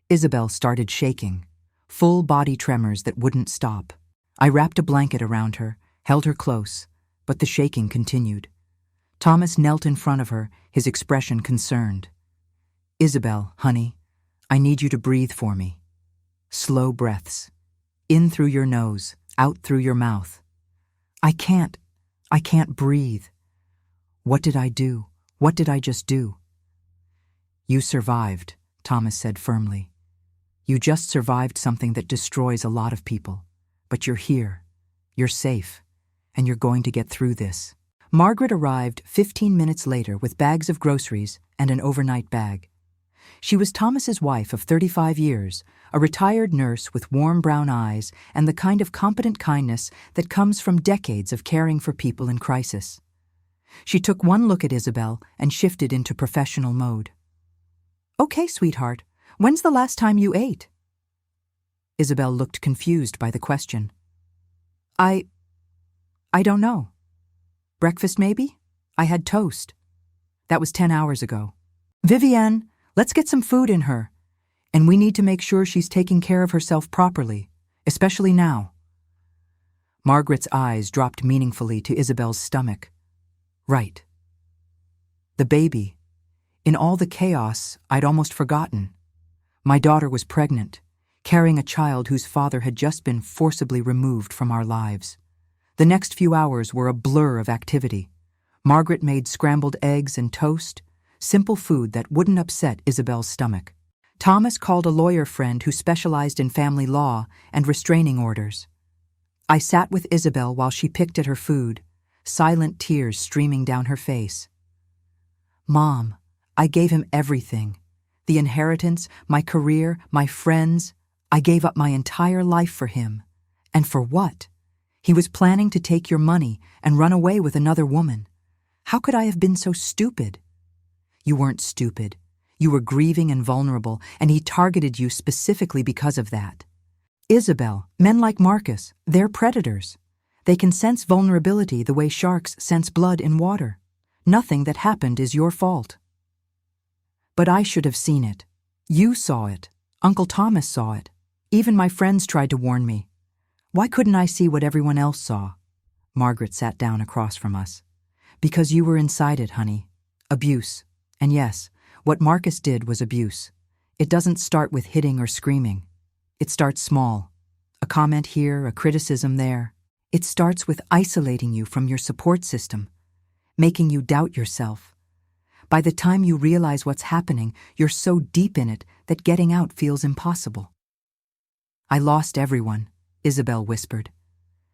Isabel started shaking, full body tremors that wouldn't stop. I wrapped a blanket around her, held her close, but the shaking continued. Thomas knelt in front of her, his expression concerned. "Isabel, honey, I need you to breathe for me. Slow breaths. In through your nose, out through your mouth." I can't breathe. What did I do? What did I just do?" "You survived," Thomas said firmly. "You just survived something that destroys a lot of people. But you're here. You're safe. And you're going to get through this." Margaret arrived 15 minutes later with bags of groceries and an overnight bag. She was Thomas's wife of 35 years, a retired nurse with warm brown eyes and the kind of competent kindness that comes from decades of caring for people in crisis. She took one look at Isabel and shifted into professional mode. "Okay, sweetheart, when's the last time you ate?" Isabel looked confused by the question. I don't know. Breakfast maybe? I had toast. That was 10 hours ago. Vivienne, let's get some food in her. And we need to make sure she's taking care of herself properly, especially now." Margaret's eyes dropped meaningfully to Isabel's stomach. Right. The baby. In all the chaos, I'd almost forgotten. My daughter was pregnant, carrying a child whose father had just been forcibly removed from our lives. The next few hours were a blur of activity. Margaret made scrambled eggs and toast, simple food that wouldn't upset Isabel's stomach. Thomas called a lawyer friend who specialized in family law and restraining orders. I sat with Isabel while she picked at her food, silent tears streaming down her face. "Mom, I gave him everything. The inheritance, my career, my friends. I gave up my entire life for him. And for what? He was planning to take your money and run away with another woman. How could I have been so stupid?" "You weren't stupid. You were grieving and vulnerable, and he targeted you specifically because of that. Isabel, men like Marcus, they're predators. They can sense vulnerability the way sharks sense blood in water. Nothing that happened is your fault." "But I should have seen it. You saw it. Uncle Thomas saw it. Even my friends tried to warn me. Why couldn't I see what everyone else saw?" Margaret sat down across from us. "Because you were inside it, honey. Abuse. And yes, what Marcus did was abuse. It doesn't start with hitting or screaming. It starts small. A comment here, a criticism there. It starts with isolating you from your support system, making you doubt yourself. By the time you realize what's happening, you're so deep in it that getting out feels impossible." "I lost everyone," Isabel whispered.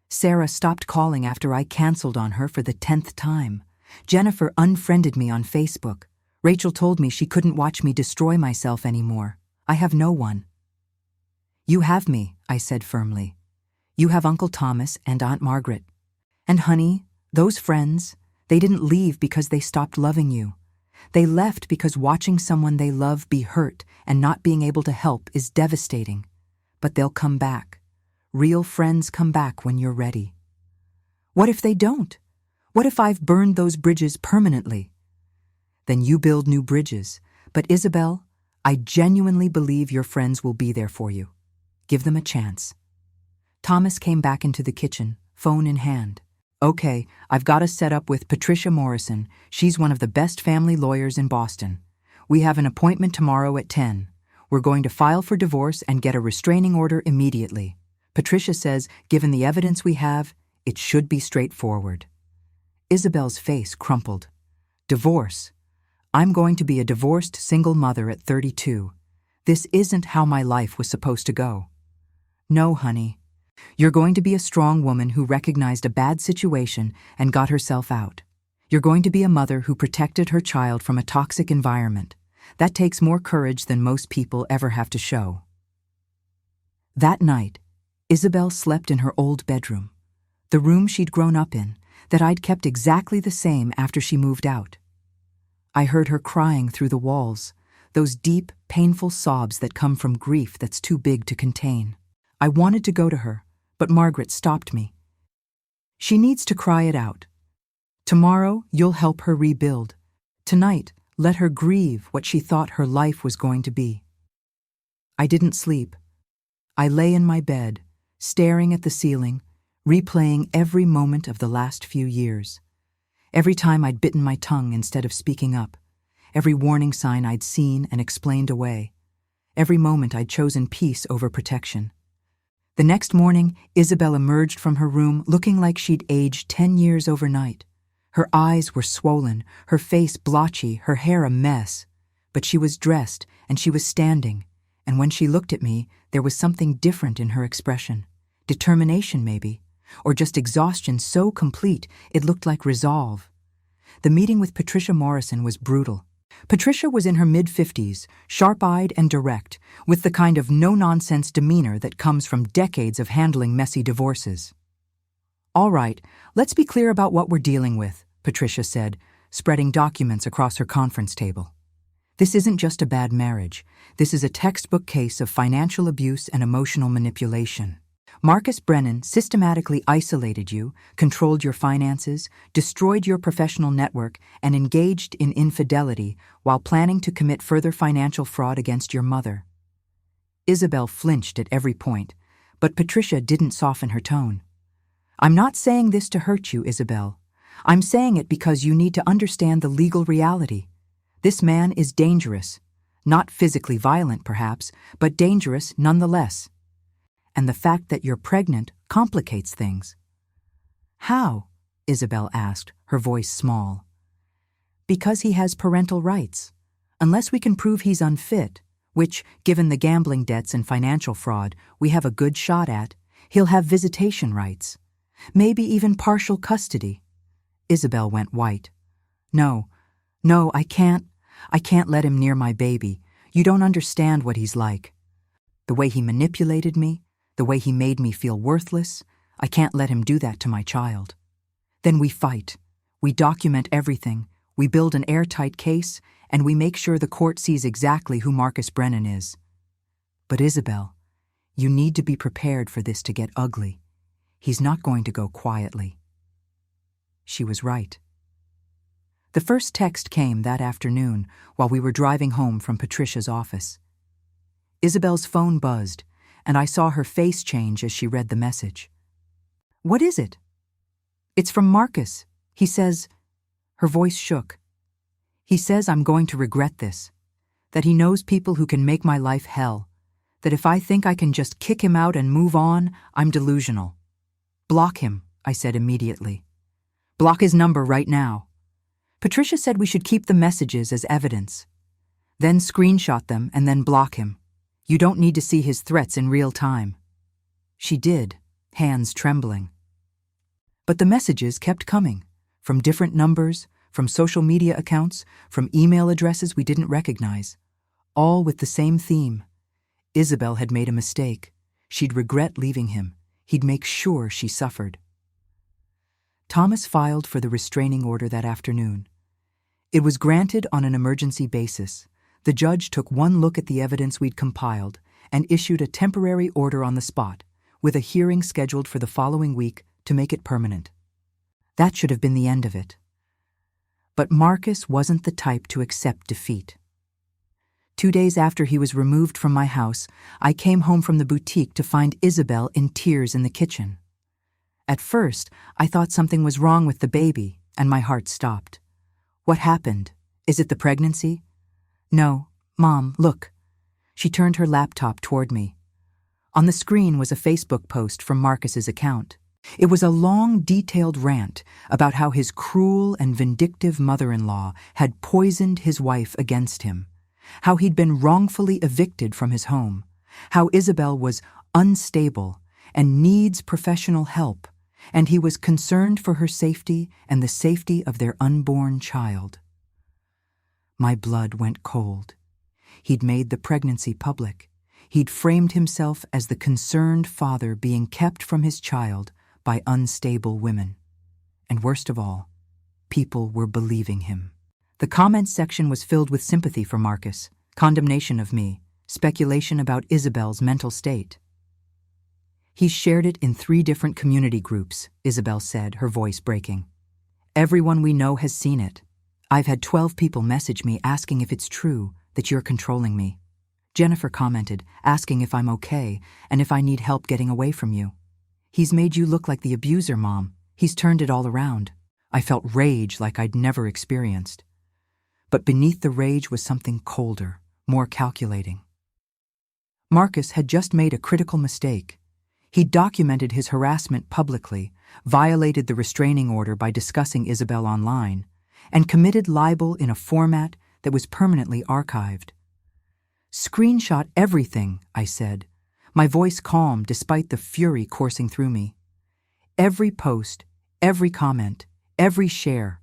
"Sarah stopped calling after I canceled on her for the 10th time. Jennifer unfriended me on Facebook. Rachel told me she couldn't watch me destroy myself anymore. I have no one." "You have me," I said firmly. "You have Uncle Thomas and Aunt Margaret. And honey, those friends, they didn't leave because they stopped loving you. They left because watching someone they love be hurt and not being able to help is devastating. But they'll come back. Real friends come back when you're ready." "What if they don't? What if I've burned those bridges permanently?" "Then you build new bridges. But Isabel, I genuinely believe your friends will be there for you. Give them a chance." Thomas came back into the kitchen, phone in hand. "Okay, I've got us set up with Patricia Morrison. She's one of the best family lawyers in Boston. We have an appointment tomorrow at 10. We're going to file for divorce and get a restraining order immediately. Patricia says, given the evidence we have, it should be straightforward." Isabel's face crumpled. Divorce. I'm going to be a divorced single mother at 32. This isn't how my life was supposed to go. No, honey. You're going to be a strong woman who recognized a bad situation and got herself out. You're going to be a mother who protected her child from a toxic environment. That takes more courage than most people ever have to show. That night, Isabel slept in her old bedroom, the room she'd grown up in, that I'd kept exactly the same after she moved out. I heard her crying through the walls, those deep, painful sobs that come from grief that's too big to contain. I wanted to go to her, but Margaret stopped me. She needs to cry it out. Tomorrow, you'll help her rebuild. Tonight, let her grieve what she thought her life was going to be. I didn't sleep. I lay in my bed, staring at the ceiling, replaying every moment of the last few years. Every time I'd bitten my tongue instead of speaking up. Every warning sign I'd seen and explained away. Every moment I'd chosen peace over protection. The next morning, Isabel emerged from her room looking like she'd aged 10 years overnight. Her eyes were swollen, her face blotchy, her hair a mess. But she was dressed, and she was standing, and when she looked at me, there was something different in her expression. Determination, maybe, or just exhaustion so complete it looked like resolve. The meeting with Patricia Morrison was brutal. Patricia was in her mid-50s, sharp-eyed and direct, with the kind of no-nonsense demeanor that comes from decades of handling messy divorces. "All right, let's be clear about what we're dealing with," Patricia said, spreading documents across her conference table. "This isn't just a bad marriage. This is a textbook case of financial abuse and emotional manipulation. Marcus Brennan systematically isolated you, controlled your finances, destroyed your professional network, and engaged in infidelity while planning to commit further financial fraud against your mother." Isabel flinched at every point, but Patricia didn't soften her tone. "I'm not saying this to hurt you, Isabel. I'm saying it because you need to understand the legal reality. This man is dangerous. Not physically violent, perhaps, but dangerous nonetheless. And the fact that you're pregnant complicates things." "How?" Isabel asked, her voice small. "Because he has parental rights. Unless we can prove he's unfit, which, given the gambling debts and financial fraud, we have a good shot at, he'll have visitation rights. Maybe even partial custody." Isabel went white. No, I can't let him near my baby. You don't understand what he's like. The way he manipulated me, the way he made me feel worthless, I can't let him do that to my child. Then we fight. We document everything. We build an airtight case, and we make sure the court sees exactly who Marcus Brennan is. But Isabel, you need to be prepared for this to get ugly. He's not going to go quietly. She was right. The first text came that afternoon while we were driving home from Patricia's office. Isabel's phone buzzed, and I saw her face change as she read the message. "What is it?" "It's from Marcus. He says..." Her voice shook. "He says I'm going to regret this. That he knows people who can make my life hell. That if I think I can just kick him out and move on, I'm delusional." "Block him," I said immediately. "Block his number right now." Patricia said we should keep the messages as evidence. Then screenshot them and then block him. You don't need to see his threats in real time. She did, hands trembling. But the messages kept coming, from different numbers, from social media accounts, from email addresses we didn't recognize, all with the same theme. Isabel had made a mistake. She'd regret leaving him. He'd make sure she suffered. Thomas filed for the restraining order that afternoon. It was granted on an emergency basis. The judge took one look at the evidence we'd compiled and issued a temporary order on the spot, with a hearing scheduled for the following week to make it permanent. That should have been the end of it. But Marcus wasn't the type to accept defeat. 2 days after he was removed from my house, I came home from the boutique to find Isabel in tears in the kitchen. At first, I thought something was wrong with the baby, and my heart stopped. "What happened? Is it the pregnancy?" "No. Mom, look." She turned her laptop toward me. On the screen was a Facebook post from Marcus's account. It was a long, detailed rant about how his cruel and vindictive mother-in-law had poisoned his wife against him, how he'd been wrongfully evicted from his home, how Isabel was unstable and needs professional help, and he was concerned for her safety and the safety of their unborn child. My blood went cold. He'd made the pregnancy public. He'd framed himself as the concerned father being kept from his child by unstable women. And worst of all, people were believing him. The comments section was filled with sympathy for Marcus, condemnation of me, speculation about Isabel's mental state. He shared it in 3 different community groups, Isabel said, her voice breaking. Everyone we know has seen it. I've had 12 people message me asking if it's true that you're controlling me. Jennifer commented, asking if I'm okay and if I need help getting away from you. He's made you look like the abuser, Mom. He's turned it all around. I felt rage like I'd never experienced. But beneath the rage was something colder, more calculating. Marcus had just made a critical mistake. He documented his harassment publicly, violated the restraining order by discussing Isabel online, and committed libel in a format that was permanently archived. Screenshot everything, I said, my voice calm despite the fury coursing through me. Every post, every comment, every share.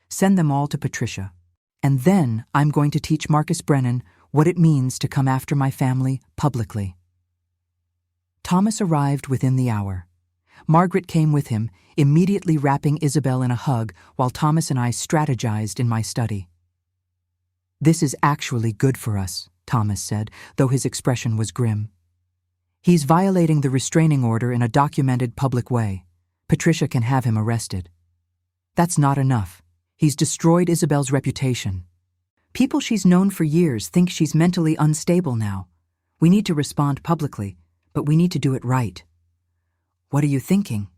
Send them all to Patricia. And then I'm going to teach Marcus Brennan what it means to come after my family publicly. Thomas arrived within the hour. Margaret came with him, immediately wrapping Isabel in a hug while Thomas and I strategized in my study. This is actually good for us, Thomas said, though his expression was grim. He's violating the restraining order in a documented public way. Patricia can have him arrested. That's not enough. He's destroyed Isabel's reputation. People she's known for years think she's mentally unstable now. We need to respond publicly, but we need to do it right. What are you thinking?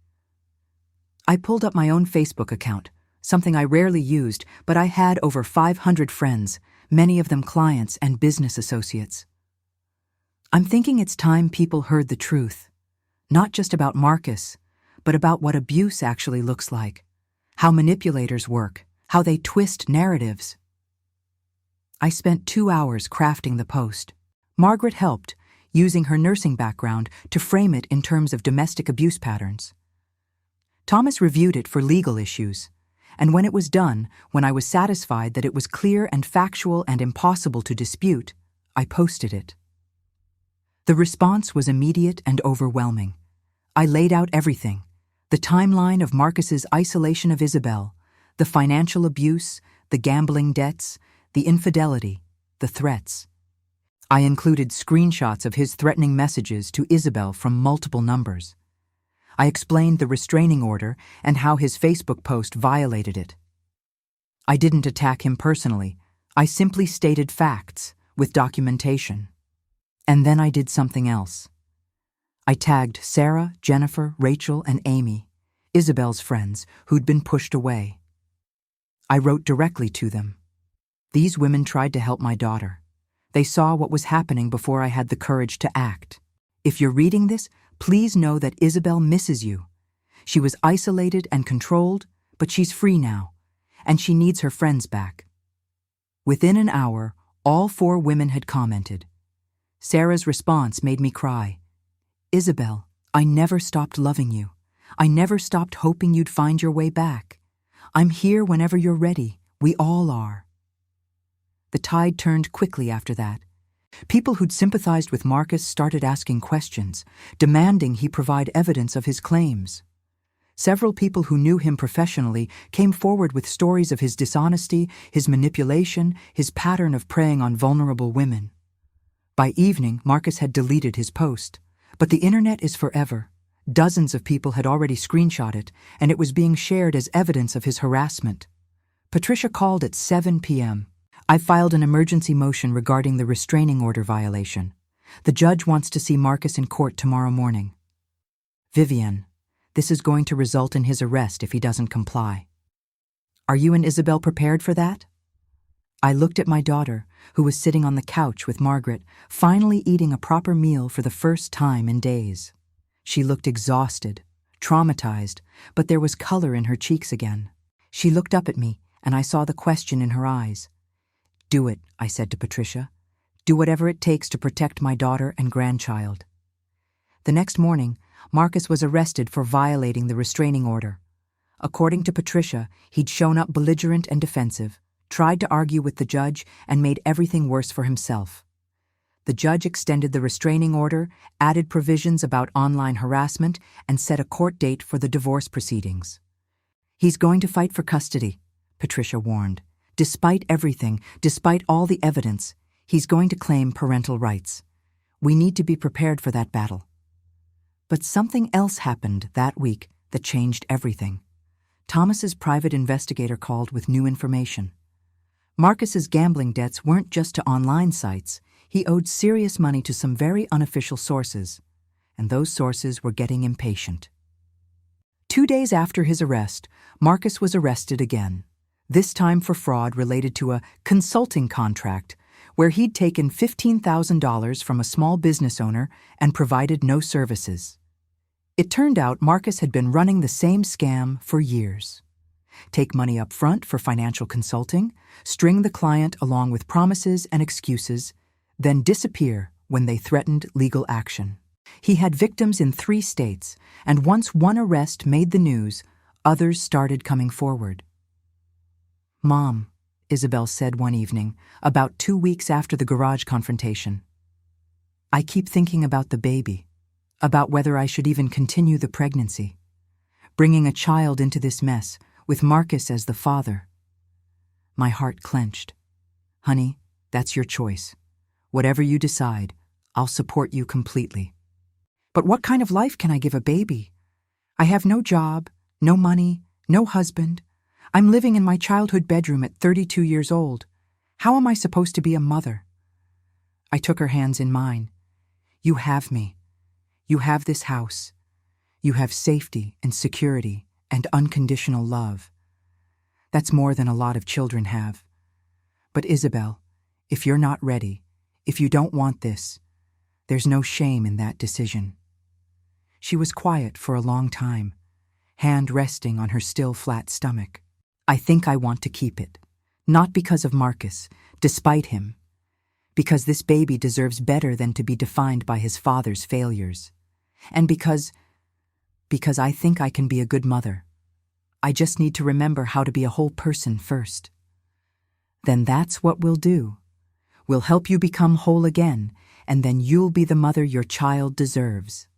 I pulled up my own Facebook account, something I rarely used, but I had over 500 friends, many of them clients and business associates. I'm thinking it's time people heard the truth, not just about Marcus, but about what abuse actually looks like, how manipulators work, how they twist narratives. I spent 2 hours crafting the post. Margaret helped, using her nursing background to frame it in terms of domestic abuse patterns. Thomas reviewed it for legal issues, and when it was done, when I was satisfied that it was clear and factual and impossible to dispute, I posted it. The response was immediate and overwhelming. I laid out everything: the timeline of Marcus's isolation of Isabel, the financial abuse, the gambling debts, the infidelity, the threats. I included screenshots of his threatening messages to Isabel from multiple numbers. I explained the restraining order and how his Facebook post violated it. I didn't attack him personally. I simply stated facts with documentation. And then I did something else. I tagged Sarah, Jennifer, Rachel, and Amy, Isabel's friends, who'd been pushed away. I wrote directly to them. These women tried to help my daughter. They saw what was happening before I had the courage to act. If you're reading this, please know that Isabel misses you. She was isolated and controlled, but she's free now, and she needs her friends back. Within an hour, all 4 women had commented. Sarah's response made me cry. Isabel, I never stopped loving you. I never stopped hoping you'd find your way back. I'm here whenever you're ready. We all are. The tide turned quickly after that. People who'd sympathized with Marcus started asking questions, demanding he provide evidence of his claims. Several people who knew him professionally came forward with stories of his dishonesty, his manipulation, his pattern of preying on vulnerable women. By evening, Marcus had deleted his post, but the internet is forever. Dozens of people had already screenshot it, and it was being shared as evidence of his harassment. Patricia called at 7 p.m. I filed an emergency motion regarding the restraining order violation. The judge wants to see Marcus in court tomorrow morning. Vivian, this is going to result in his arrest if he doesn't comply. Are you and Isabel prepared for that? I looked at my daughter, who was sitting on the couch with Margaret, finally eating a proper meal for the first time in days. She looked exhausted, traumatized, but there was color in her cheeks again. She looked up at me, and I saw the question in her eyes. "Do it," I said to Patricia. "Do whatever it takes to protect my daughter and grandchild." The next morning, Marcus was arrested for violating the restraining order. According to Patricia, he'd shown up belligerent and defensive, tried to argue with the judge, and made everything worse for himself. The judge extended the restraining order, added provisions about online harassment, and set a court date for the divorce proceedings. "He's going to fight for custody," Patricia warned. "Despite everything, despite all the evidence, he's going to claim parental rights. We need to be prepared for that battle." But something else happened that week that changed everything. Thomas's private investigator called with new information. Marcus's gambling debts weren't just to online sites. He owed serious money to some very unofficial sources, and those sources were getting impatient. 2 days after his arrest, Marcus was arrested again, this time for fraud related to a consulting contract where he'd taken $15,000 from a small business owner and provided no services. It turned out Marcus had been running the same scam for years. Take money up front for financial consulting, string the client along with promises and excuses, then disappear when they threatened legal action. He had victims in 3 states, and once one arrest made the news, others started coming forward. "Mom," Isabel said one evening, about 2 weeks after the garage confrontation, "I keep thinking about the baby, about whether I should even continue the pregnancy. Bringing a child into this mess, with Marcus as the father." My heart clenched. "Honey, that's your choice. Whatever you decide, I'll support you completely." "But what kind of life can I give a baby? I have no job, no money, no husband. I'm living in my childhood bedroom at 32 years old. How am I supposed to be a mother?" I took her hands in mine. "You have me. You have this house. You have safety and security and unconditional love. That's more than a lot of children have. But Isabel, if you're not ready, if you don't want this, there's no shame in that decision." She was quiet for a long time, hand resting on her still flat stomach. "I think I want to keep it, not because of Marcus, despite him, because this baby deserves better than to be defined by his father's failures. And because I think I can be a good mother. I just need to remember how to be a whole person first." "Then that's what we'll do. We'll help you become whole again, and then you'll be the mother your child deserves."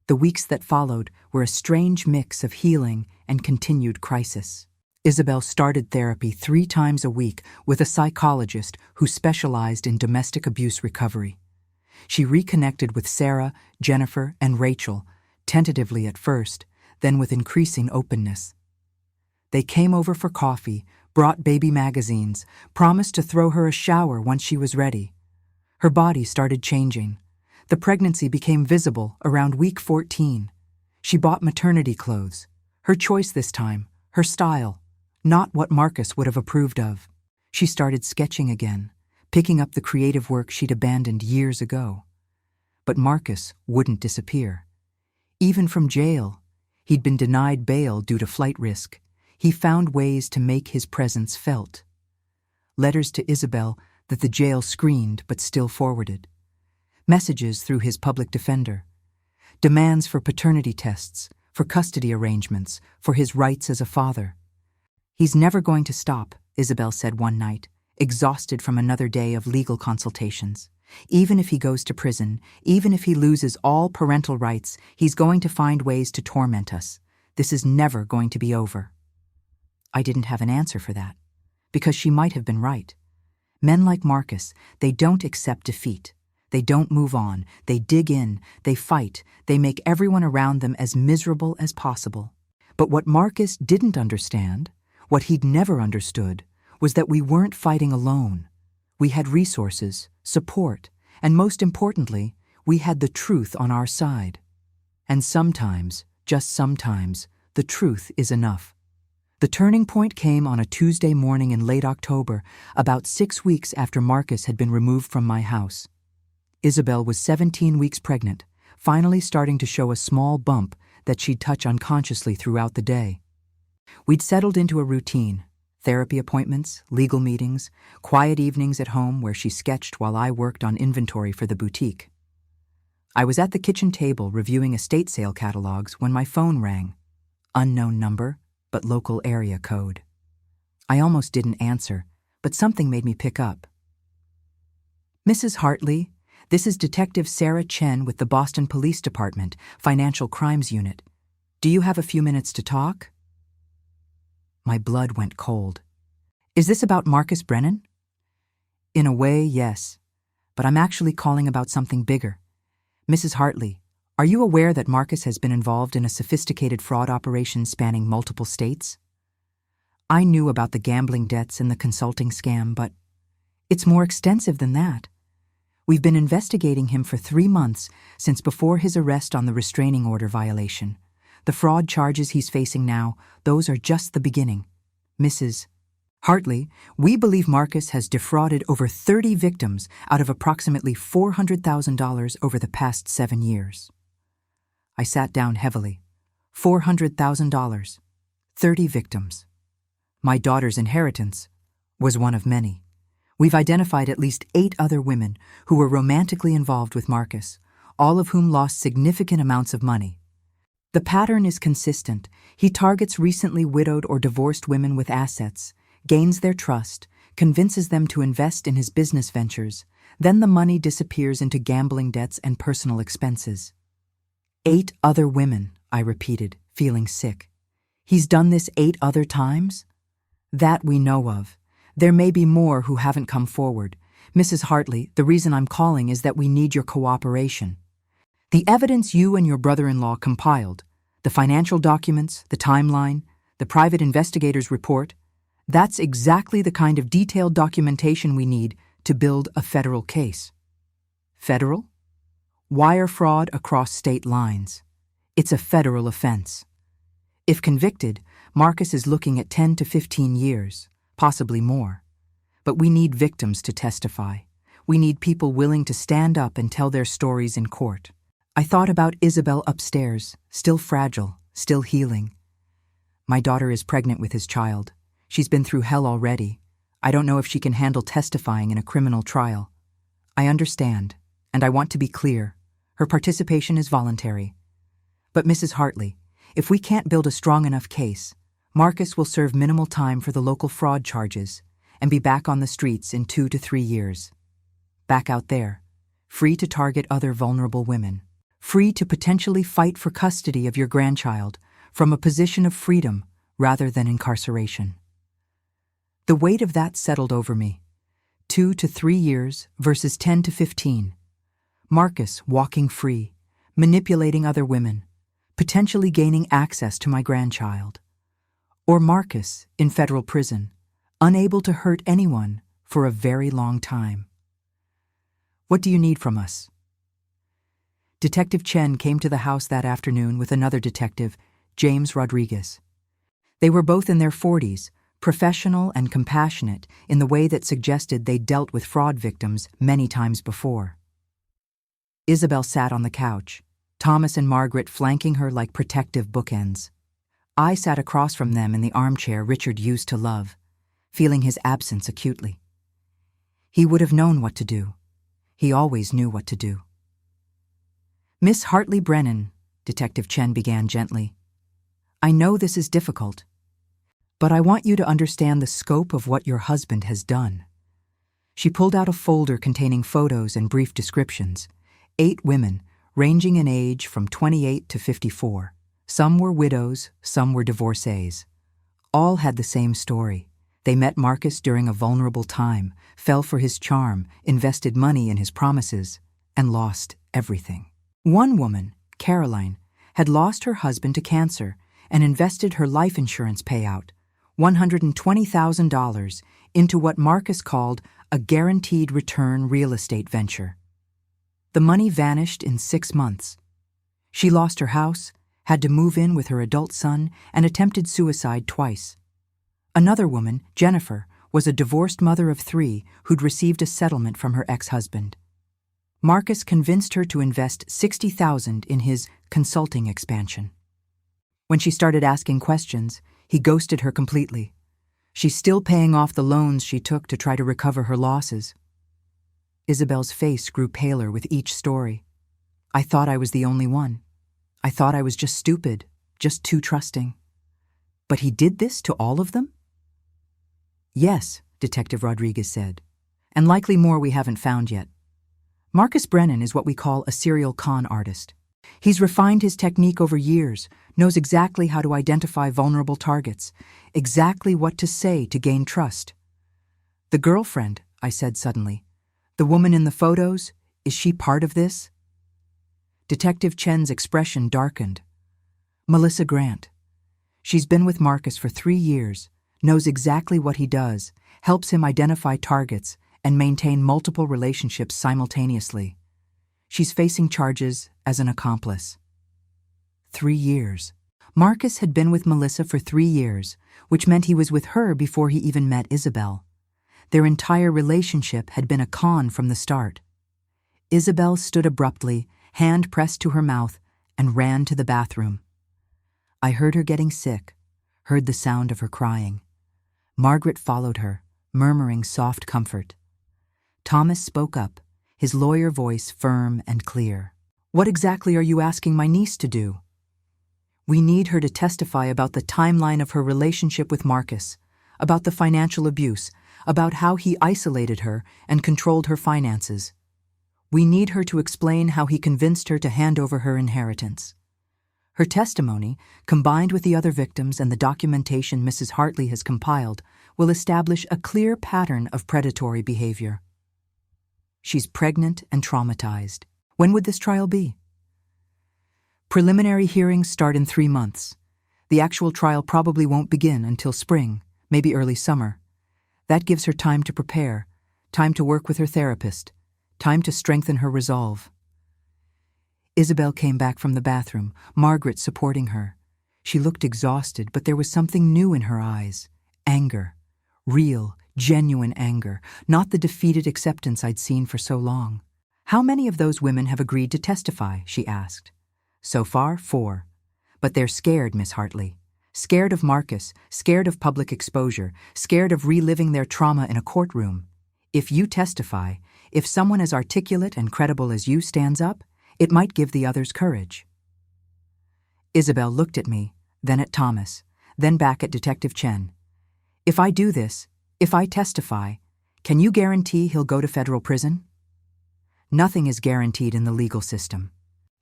The weeks that followed were a strange mix of healing and continued crisis. Isabel started therapy 3 times a week with a psychologist who specialized in domestic abuse recovery. She reconnected with Sarah, Jennifer, and Rachel, tentatively at first, then with increasing openness. They came over for coffee, brought baby magazines, promised to throw her a shower once she was ready. Her body started changing. The pregnancy became visible around week 14. She bought maternity clothes. Her choice this time, her style, not what Marcus would have approved of. She started sketching again, picking up the creative work she'd abandoned years ago. But Marcus wouldn't disappear. Even from jail, he'd been denied bail due to flight risk. He found ways to make his presence felt. Letters to Isabel that the jail screened but still forwarded. Messages through his public defender. Demands for paternity tests, for custody arrangements, for his rights as a father. "He's never going to stop," Isabel said one night, exhausted from another day of legal consultations. "Even if he goes to prison, even if he loses all parental rights, he's going to find ways to torment us. This is never going to be over." I didn't have an answer for that, because she might have been right. Men like Marcus, they don't accept defeat. They don't move on. They dig in. They fight. They make everyone around them as miserable as possible. But what Marcus didn't understand, what he'd never understood, was that we weren't fighting alone. We had resources, support, and most importantly, we had the truth on our side. And sometimes, just sometimes, the truth is enough. The turning point came on a Tuesday morning in late October, about 6 weeks after Marcus had been removed from my house. Isabel was 17 weeks pregnant, finally starting to show a small bump that she'd touch unconsciously throughout the day. We'd settled into a routine: therapy appointments, legal meetings, quiet evenings at home where she sketched while I worked on inventory for the boutique. I was at the kitchen table reviewing estate sale catalogs when my phone rang. Unknown number, but local area code. I almost didn't answer, but something made me pick up. "Mrs. Hartley, this is Detective Sarah Chen with the Boston Police Department, Financial Crimes Unit. Do you have a few minutes to talk?" My blood went cold. "Is this about Marcus Brennan?" "In a way, yes, but I'm actually calling about something bigger. Mrs. Hartley, are you aware that Marcus has been involved in a sophisticated fraud operation spanning multiple states?" I knew about the gambling debts and the consulting scam, but it's more extensive than that. We've been investigating him for 3 months since before his arrest on the restraining order violation. The fraud charges he's facing now, those are just the beginning. Mrs. Hartley, we believe Marcus has defrauded over 30 victims out of approximately $400,000 over the past 7 years. I sat down heavily. $400,000. 30 victims. My daughter's inheritance was one of many. We've identified at least 8 other women who were romantically involved with Marcus, all of whom lost significant amounts of money. The pattern is consistent. He targets recently widowed or divorced women with assets, gains their trust, convinces them to invest in his business ventures, then the money disappears into gambling debts and personal expenses. 8 other women, I repeated, feeling sick. He's done this 8 other times? That we know of. There may be more who haven't come forward. Mrs. Hartley, the reason I'm calling is that we need your cooperation. The evidence you and your brother-in-law compiled, the financial documents, the timeline, the private investigator's report, that's exactly the kind of detailed documentation we need to build a federal case. Federal? Wire fraud across state lines. It's a federal offense. If convicted, Marcus is looking at 10 to 15 years, possibly more. But we need victims to testify. We need people willing to stand up and tell their stories in court. I thought about Isabel upstairs, still fragile, still healing. My daughter is pregnant with his child. She's been through hell already. I don't know if she can handle testifying in a criminal trial. I understand, and I want to be clear. Her participation is voluntary. But Mrs. Hartley, if we can't build a strong enough case, Marcus will serve minimal time for the local fraud charges and be back on the streets in 2 to 3 years. Back out there, free to target other vulnerable women, free to potentially fight for custody of your grandchild from a position of freedom rather than incarceration. The weight of that settled over me. 2 to 3 years versus 10 to 15. Marcus walking free, manipulating other women, potentially gaining access to my grandchild. Or Marcus in federal prison, unable to hurt anyone for a very long time. What do you need from us? Detective Chen came to the house that afternoon with another detective, James Rodriguez. They were both in their 40s, professional and compassionate in the way that suggested they'd dealt with fraud victims many times before. Isabel sat on the couch, Thomas and Margaret flanking her like protective bookends. I sat across from them in the armchair Richard used to love, feeling his absence acutely. He would have known what to do. He always knew what to do. "Miss Hartley Brennan," Detective Chen began gently, "I know this is difficult, but I want you to understand the scope of what your husband has done." She pulled out a folder containing photos and brief descriptions. 8 women, ranging in age from 28 to 54. Some were widows, some were divorcees. All had the same story. They met Marcus during a vulnerable time, fell for his charm, invested money in his promises, and lost everything. One woman, Caroline, had lost her husband to cancer and invested her life insurance payout, $120,000, into what Marcus called a guaranteed return real estate venture. The money vanished in 6 months. She lost her house, had to move in with her adult son, and attempted suicide twice. Another woman, Jennifer, was a divorced mother of 3 who'd received a settlement from her ex-husband. Marcus convinced her to invest $60,000 in his consulting expansion. When she started asking questions, he ghosted her completely. She's still paying off the loans she took to try to recover her losses. Isabel's face grew paler with each story. I thought I was the only one. I thought I was just stupid, just too trusting. But he did this to all of them? Yes, Detective Rodriguez said, and likely more we haven't found yet. Marcus Brennan is what we call a serial con artist. He's refined his technique over years, knows exactly how to identify vulnerable targets, exactly what to say to gain trust. The girlfriend, I said suddenly. The woman in the photos, is she part of this? Detective Chen's expression darkened. Melissa Grant. She's been with Marcus for 3 years, knows exactly what he does, helps him identify targets, and maintain multiple relationships simultaneously. She's facing charges as an accomplice. 3 years. Marcus had been with Melissa for 3 years, which meant he was with her before he even met Isabel. Their entire relationship had been a con from the start. Isabel stood abruptly, hand pressed to her mouth, and ran to the bathroom. I heard her getting sick, heard the sound of her crying. Margaret followed her, murmuring soft comfort. Thomas spoke up, his lawyer voice firm and clear. What exactly are you asking my niece to do? We need her to testify about the timeline of her relationship with Marcus, about the financial abuse, about how he isolated her and controlled her finances. We need her to explain how he convinced her to hand over her inheritance. Her testimony, combined with the other victims and the documentation Mrs. Hartley has compiled, will establish a clear pattern of predatory behavior. She's pregnant and traumatized. When would this trial be? Preliminary hearings start in 3 months. The actual trial probably won't begin until spring, maybe early summer. That gives her time to prepare, time to work with her therapist, time to strengthen her resolve. Isabel came back from the bathroom, Margaret supporting her. She looked exhausted, but there was something new in her eyes. Anger. Real, genuine anger, not the defeated acceptance I'd seen for so long. How many of those women have agreed to testify? She asked. So far, 4. But they're scared, Miss Hartley. Scared of Marcus, scared of public exposure, scared of reliving their trauma in a courtroom. If you testify, if someone as articulate and credible as you stands up, it might give the others courage. Isabel looked at me, then at Thomas, then back at Detective Chen. If I do this, if I testify, can you guarantee he'll go to federal prison? Nothing is guaranteed in the legal system.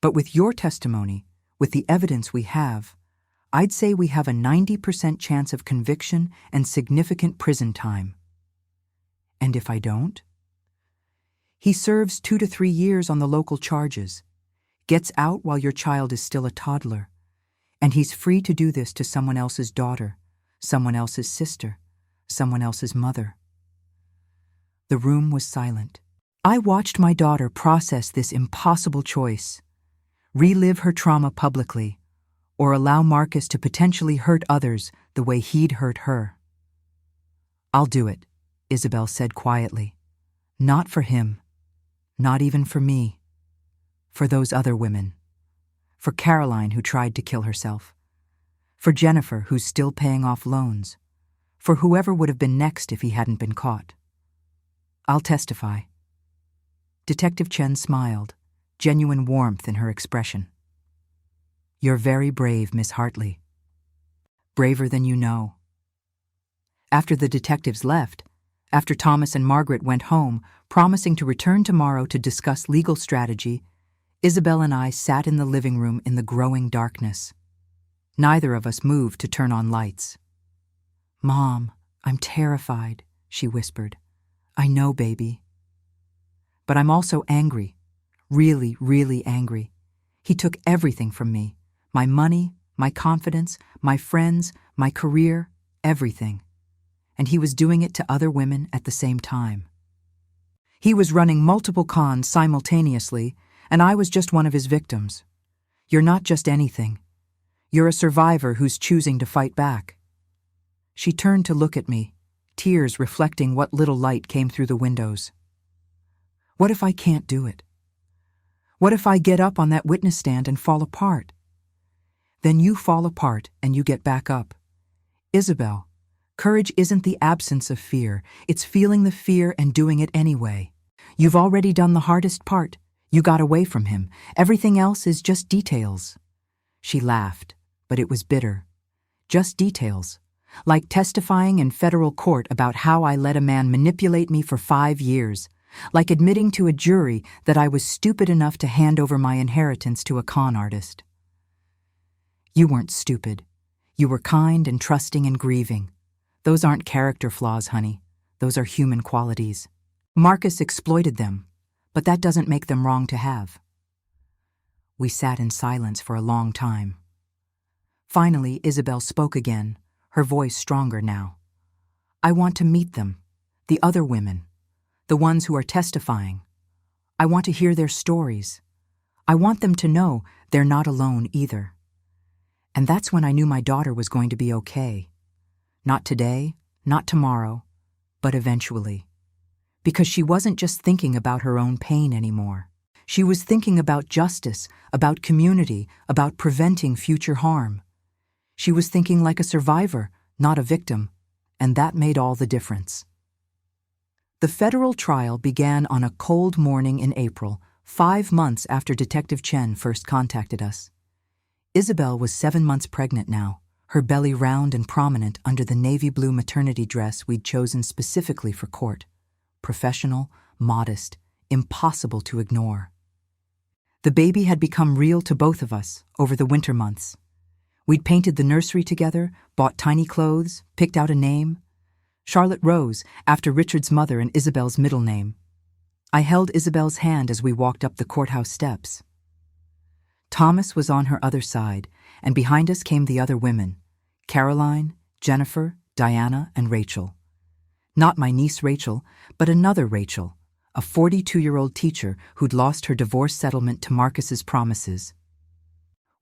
But with your testimony, with the evidence we have, I'd say we have a 90% chance of conviction and significant prison time. And if I don't? He serves 2 to 3 years on the local charges, gets out while your child is still a toddler, and he's free to do this to someone else's daughter, someone else's sister, someone else's mother. The room was silent. I watched my daughter process this impossible choice, relive her trauma publicly, or allow Marcus to potentially hurt others the way he'd hurt her. I'll do it, Isabel said quietly. Not for him. Not even for me. For those other women. For Caroline, who tried to kill herself. For Jennifer, who's still paying off loans. For whoever would have been next if he hadn't been caught. I'll testify. Detective Chen smiled, genuine warmth in her expression. You're very brave, Miss Hartley. Braver than you know. After the detectives left, after Thomas and Margaret went home, promising to return tomorrow to discuss legal strategy, Isabel and I sat in the living room in the growing darkness. Neither of us moved to turn on lights. Mom, I'm terrified, she whispered. I know, baby. But I'm also angry. Really, really angry. He took everything from me. My money, my confidence, my friends, my career, everything. And he was doing it to other women at the same time. He was running multiple cons simultaneously, and I was just one of his victims. You're not just anything. You're a survivor who's choosing to fight back. She turned to look at me, tears reflecting what little light came through the windows. What if I can't do it? What if I get up on that witness stand and fall apart? Then you fall apart and you get back up. Isabel, courage isn't the absence of fear, it's feeling the fear and doing it anyway. You've already done the hardest part. You got away from him. Everything else is just details. She laughed, but it was bitter. Just details. Like testifying in federal court about how I let a man manipulate me for 5 years. Like admitting to a jury that I was stupid enough to hand over my inheritance to a con artist. You weren't stupid. You were kind and trusting and grieving. Those aren't character flaws, honey. Those are human qualities. Marcus exploited them, but that doesn't make them wrong to have. We sat in silence for a long time. Finally, Isabel spoke again, her voice stronger now. I want to meet them, the other women, the ones who are testifying. I want to hear their stories. I want them to know they're not alone either. And that's when I knew my daughter was going to be okay. Not today, not tomorrow, but eventually. Because she wasn't just thinking about her own pain anymore. She was thinking about justice, about community, about preventing future harm. She was thinking like a survivor, not a victim, and that made all the difference. The federal trial began on a cold morning in April, 5 months after Detective Chen first contacted us. Isabel was 7 months pregnant now, her belly round and prominent under the navy blue maternity dress we'd chosen specifically for court. Professional, modest, impossible to ignore. The baby had become real to both of us over the winter months. We'd painted the nursery together, bought tiny clothes, picked out a name. Charlotte Rose, after Richard's mother and Isabel's middle name. I held Isabel's hand as we walked up the courthouse steps. Thomas was on her other side, and behind us came the other women, Caroline, Jennifer, Diana, and Rachel. Not my niece Rachel, but another Rachel, a 42-year-old teacher who'd lost her divorce settlement to Marcus's promises.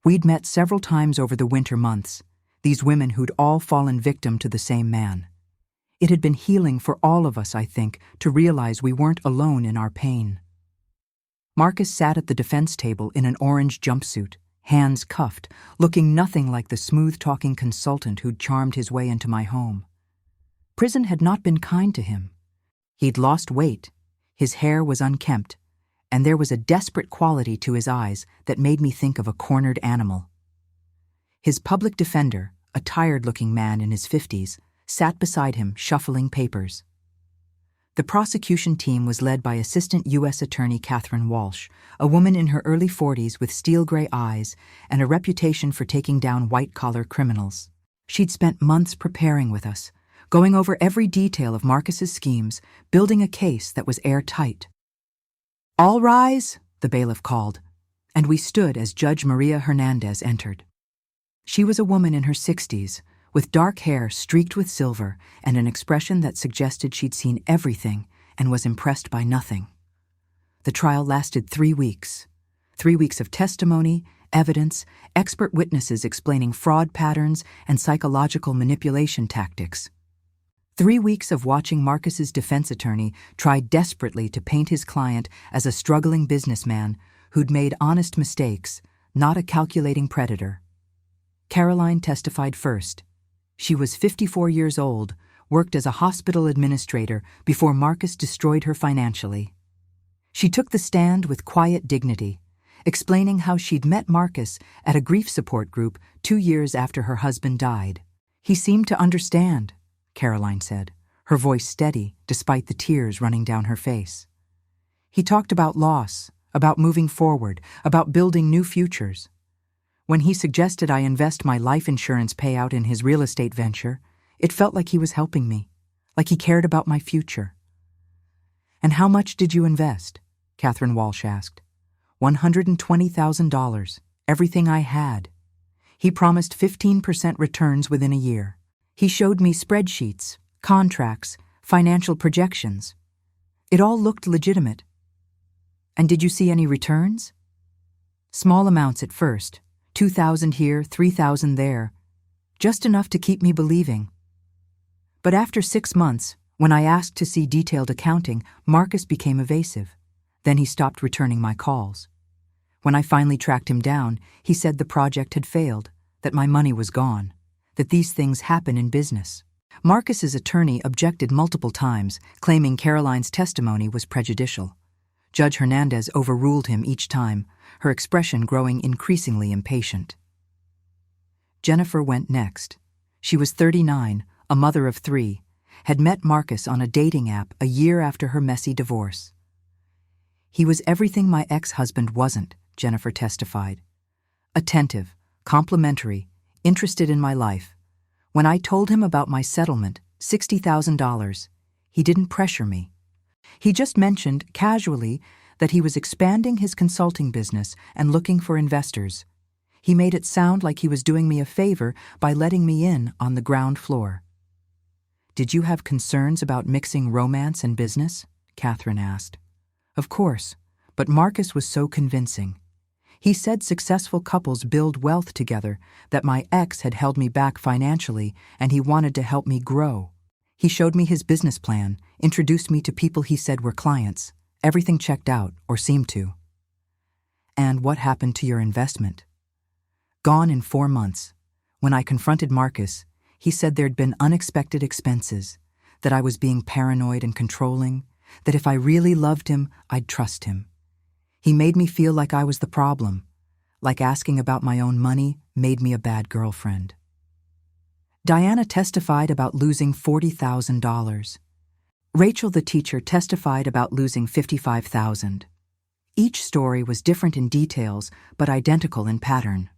We'd met several times over the winter months, these women who'd all fallen victim to the same man. It had been healing for all of us, I think, to realize we weren't alone in our pain. Marcus sat at the defense table in an orange jumpsuit, hands cuffed, looking nothing like the smooth-talking consultant who'd charmed his way into my home. Prison had not been kind to him. He'd lost weight, his hair was unkempt, and there was a desperate quality to his eyes that made me think of a cornered animal. His public defender, a tired-looking man in his 50s, sat beside him, shuffling papers. The prosecution team was led by Assistant U.S. Attorney Catherine Walsh, a woman in her early 40s with steel-gray eyes and a reputation for taking down white-collar criminals. She'd spent months preparing with us, going over every detail of Marcus's schemes, building a case that was airtight. "All rise," the bailiff called, and we stood as Judge Maria Hernandez entered. She was a woman in her 60s, with dark hair streaked with silver and an expression that suggested she'd seen everything and was impressed by nothing. The trial lasted 3 weeks. 3 weeks of testimony, evidence, expert witnesses explaining fraud patterns and psychological manipulation tactics. 3 weeks of watching Marcus's defense attorney try desperately to paint his client as a struggling businessman who'd made honest mistakes, not a calculating predator. Caroline testified first. She was 54 years old, worked as a hospital administrator before Marcus destroyed her financially. She took the stand with quiet dignity, explaining how she'd met Marcus at a grief support group 2 years after her husband died. "He seemed to understand," Caroline said, her voice steady despite the tears running down her face. "He talked about loss, about moving forward, about building new futures. When he suggested I invest my life insurance payout in his real estate venture, it felt like he was helping me, like he cared about my future." "And how much did you invest?" Catherine Walsh asked. $120,000, everything I had. He promised 15% returns within a year. He showed me spreadsheets, contracts, financial projections. It all looked legitimate. "And did you see any returns?" "Small amounts at first. 2,000 here, 3,000 there. Just enough to keep me believing. But after 6 months, when I asked to see detailed accounting, Marcus became evasive. Then he stopped returning my calls. When I finally tracked him down, he said the project had failed, that my money was gone, that these things happen in business. Marcus's attorney objected multiple times, claiming Caroline's testimony was prejudicial. Judge Hernandez overruled him each time, her expression growing increasingly impatient. Jennifer went next. She was 39, a mother of 3, had met Marcus on a dating app a year after her messy divorce. He was everything my ex-husband wasn't, Jennifer testified. Attentive, complimentary, interested in my life. When I told him about my settlement, $60,000, he didn't pressure me. He just mentioned, casually, that he was expanding his consulting business and looking for investors. He made it sound like he was doing me a favor by letting me in on the ground floor. Did you have concerns about mixing romance and business? Catherine asked. Of course, but Marcus was so convincing. He said successful couples build wealth together, that my ex had held me back financially, and he wanted to help me grow. He showed me his business plan, introduced me to people he said were clients. Everything checked out, or seemed to. And what happened to your investment? Gone in 4 months. When I confronted Marcus, he said there'd been unexpected expenses, that I was being paranoid and controlling, that if I really loved him, I'd trust him. He made me feel like I was the problem, like asking about my own money made me a bad girlfriend. Diana testified about losing $40,000. Rachel, the teacher, testified about losing $55,000. Each story was different in details, but identical in pattern.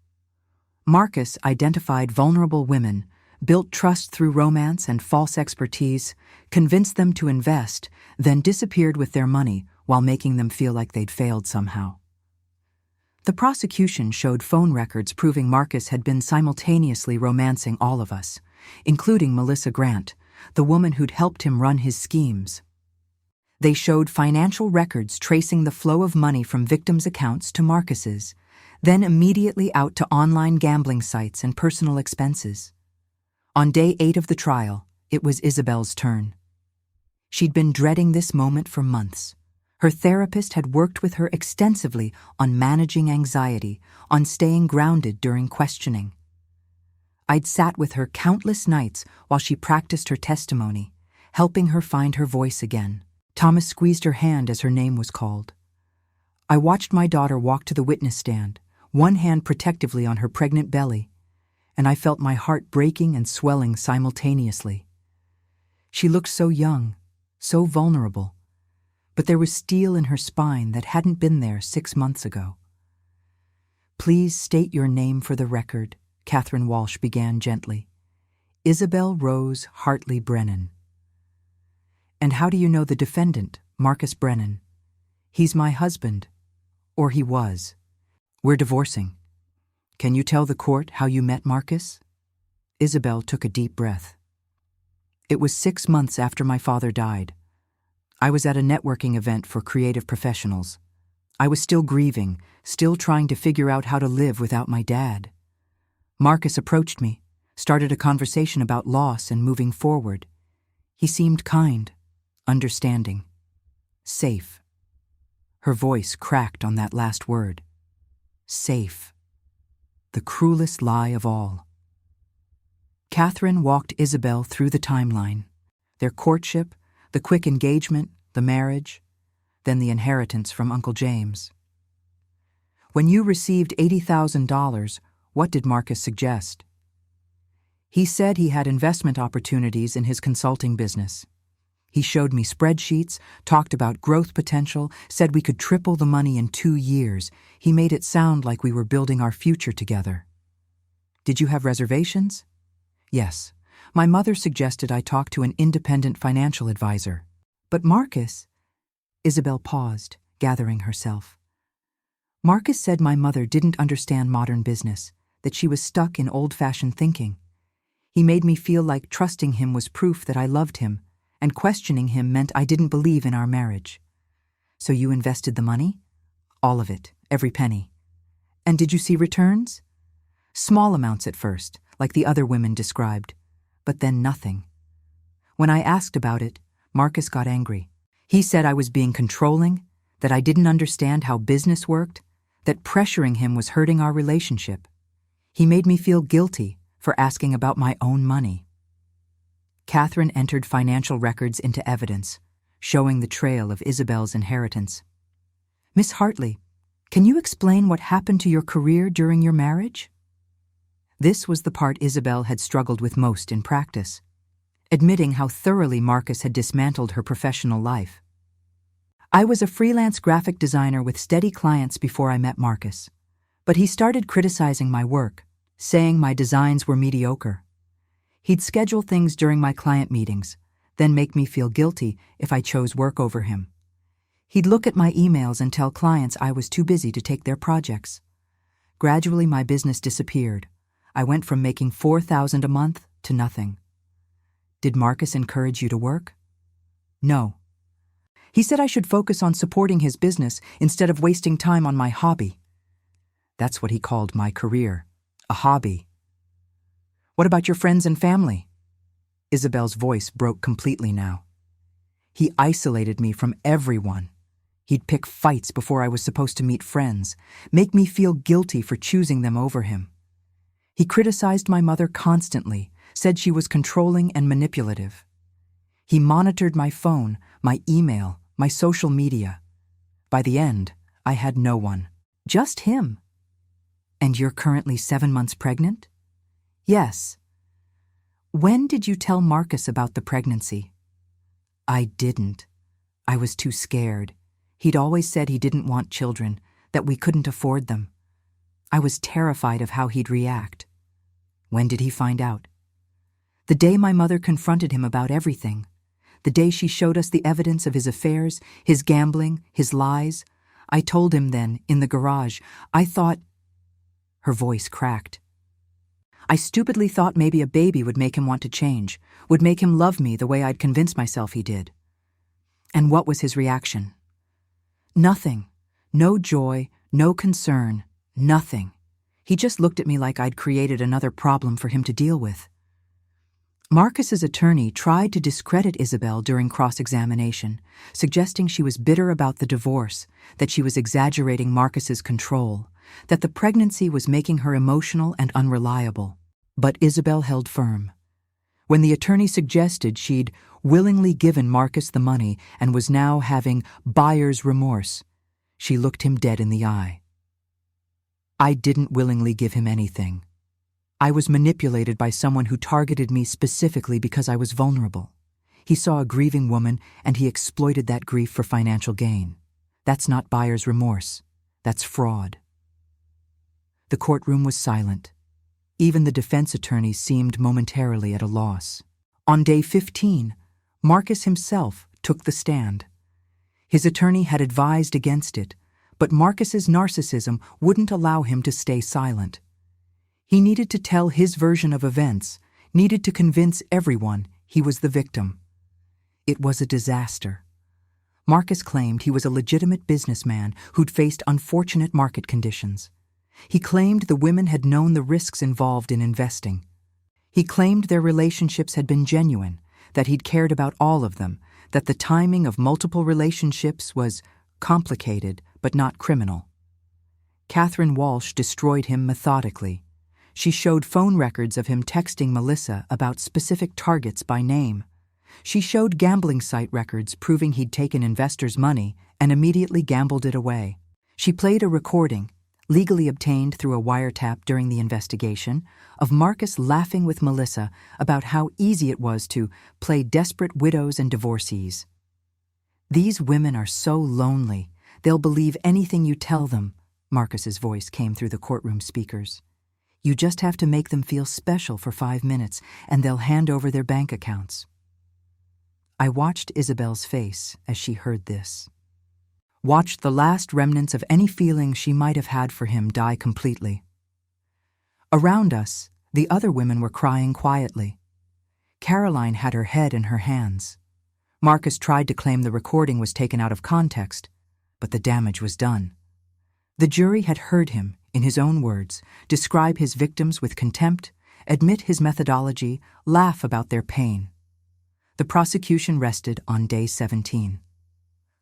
Marcus identified vulnerable women, built trust through romance and false expertise, convinced them to invest, then disappeared with their money while making them feel like they'd failed somehow. The prosecution showed phone records proving Marcus had been simultaneously romancing all of us, including Melissa Grant, the woman who'd helped him run his schemes. They showed financial records tracing the flow of money from victims' accounts to Marcus's, then immediately out to online gambling sites and personal expenses. On day 8 of the trial, it was Isabel's turn. She'd been dreading this moment for months. Her therapist had worked with her extensively on managing anxiety, on staying grounded during questioning. I'd sat with her countless nights while she practiced her testimony, helping her find her voice again. Thomas squeezed her hand as her name was called. I watched my daughter walk to the witness stand, one hand protectively on her pregnant belly, and I felt my heart breaking and swelling simultaneously. She looked so young, so vulnerable, but there was steel in her spine that hadn't been there 6 months ago. Please state your name for the record, Catherine Walsh began gently. Isabel Rose Hartley Brennan. And how do you know the defendant, Marcus Brennan? He's my husband. Or he was. We're divorcing. Can you tell the court how you met Marcus? Isabel took a deep breath. It was 6 months after my father died. I was at a networking event for creative professionals. I was still grieving, still trying to figure out how to live without my dad. Marcus approached me, started a conversation about loss and moving forward. He seemed kind, understanding, safe. Her voice cracked on that last word. Safe. The cruelest lie of all. Catherine walked Isabel through the timeline. Their courtship, the quick engagement, the marriage, then the inheritance from Uncle James. When you received $80,000, what did Marcus suggest? He said he had investment opportunities in his consulting business. He showed me spreadsheets, talked about growth potential, said we could triple the money in 2 years. He made it sound like we were building our future together. Did you have reservations? Yes. My mother suggested I talk to an independent financial advisor. But Marcus... Isabel paused, gathering herself. Marcus said my mother didn't understand modern business, that she was stuck in old-fashioned thinking. He made me feel like trusting him was proof that I loved him, and questioning him meant I didn't believe in our marriage. So you invested the money? All of it, every penny. And did you see returns? Small amounts at first, like the other women described, but then nothing. When I asked about it, Marcus got angry. He said I was being controlling, that I didn't understand how business worked, that pressuring him was hurting our relationship. He made me feel guilty for asking about my own money. Catherine entered financial records into evidence, showing the trail of Isabel's inheritance. Miss Hartley, can you explain what happened to your career during your marriage? This was the part Isabel had struggled with most in practice, admitting how thoroughly Marcus had dismantled her professional life. I was a freelance graphic designer with steady clients before I met Marcus, but he started criticizing my work, saying my designs were mediocre. He'd schedule things during my client meetings, then make me feel guilty if I chose work over him. He'd look at my emails and tell clients I was too busy to take their projects. Gradually, my business disappeared. I went from making $4,000 a month to nothing. Did Marcus encourage you to work? No. He said I should focus on supporting his business instead of wasting time on my hobby. That's what he called my career, a hobby. What about your friends and family? Isabel's voice broke completely now. He isolated me from everyone. He'd pick fights before I was supposed to meet friends, make me feel guilty for choosing them over him. He criticized my mother constantly, said she was controlling and manipulative. He monitored my phone, my email, my social media. By the end, I had no one. Just him. And you're currently 7 months pregnant? Yes. When did you tell Marcus about the pregnancy? I didn't. I was too scared. He'd always said he didn't want children, that we couldn't afford them. I was terrified of how he'd react. When did he find out? The day my mother confronted him about everything. The day she showed us the evidence of his affairs, his gambling, his lies. I told him then, in the garage, I thought... Her voice cracked. I stupidly thought maybe a baby would make him want to change, would make him love me the way I'd convinced myself he did. And what was his reaction? Nothing. No joy, no concern, nothing. He just looked at me like I'd created another problem for him to deal with. Marcus's attorney tried to discredit Isabel during cross-examination, suggesting she was bitter about the divorce, that she was exaggerating Marcus's control, that the pregnancy was making her emotional and unreliable. But Isabel held firm. When the attorney suggested she'd willingly given Marcus the money and was now having buyer's remorse, she looked him dead in the eye. I didn't willingly give him anything. I was manipulated by someone who targeted me specifically because I was vulnerable. He saw a grieving woman and he exploited that grief for financial gain. That's not buyer's remorse. That's fraud. The courtroom was silent. Even the defense attorney seemed momentarily at a loss. On day 15, Marcus himself took the stand. His attorney had advised against it, but Marcus's narcissism wouldn't allow him to stay silent. He needed to tell his version of events, needed to convince everyone he was the victim. It was a disaster. Marcus claimed he was a legitimate businessman who'd faced unfortunate market conditions. He claimed the women had known the risks involved in investing. He claimed their relationships had been genuine, that he'd cared about all of them, that the timing of multiple relationships was complicated but not criminal. Catherine Walsh destroyed him methodically. She showed phone records of him texting Melissa about specific targets by name. She showed gambling site records proving he'd taken investors' money and immediately gambled it away. She played a recording, legally obtained through a wiretap during the investigation, of Marcus laughing with Melissa about how easy it was to play desperate widows and divorcees. These women are so lonely, they'll believe anything you tell them, Marcus's voice came through the courtroom speakers. You just have to make them feel special for 5 minutes, and they'll hand over their bank accounts. I watched Isabel's face as she heard this. Watched the last remnants of any feeling she might have had for him die completely. Around us, the other women were crying quietly. Caroline had her head in her hands. Marcus tried to claim the recording was taken out of context, but the damage was done. The jury had heard him, in his own words, describe his victims with contempt, admit his methodology, laugh about their pain. The prosecution rested on day 17.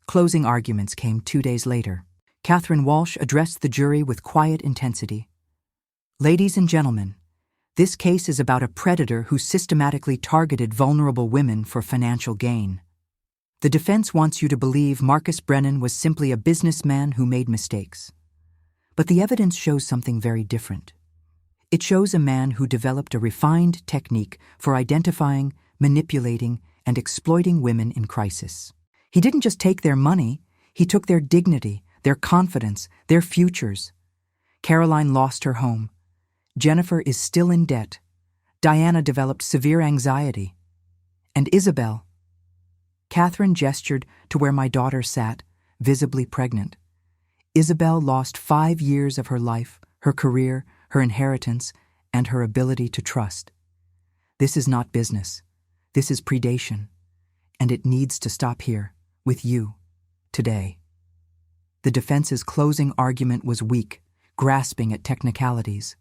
Closing arguments came 2 days later. Catherine Walsh addressed the jury with quiet intensity. Ladies and gentlemen, this case is about a predator who systematically targeted vulnerable women for financial gain. The defense wants you to believe Marcus Brennan was simply a businessman who made mistakes. But the evidence shows something very different. It shows a man who developed a refined technique for identifying, manipulating, and exploiting women in crisis. He didn't just take their money, he took their dignity, their confidence, their futures. Caroline lost her home. Jennifer is still in debt. Diana developed severe anxiety. And Isabel. Catherine gestured to where my daughter sat, visibly pregnant. Isabel lost 5 years of her life, her career, her inheritance, and her ability to trust. This is not business. This is predation. And it needs to stop here, with you, today. The defense's closing argument was weak, grasping at technicalities.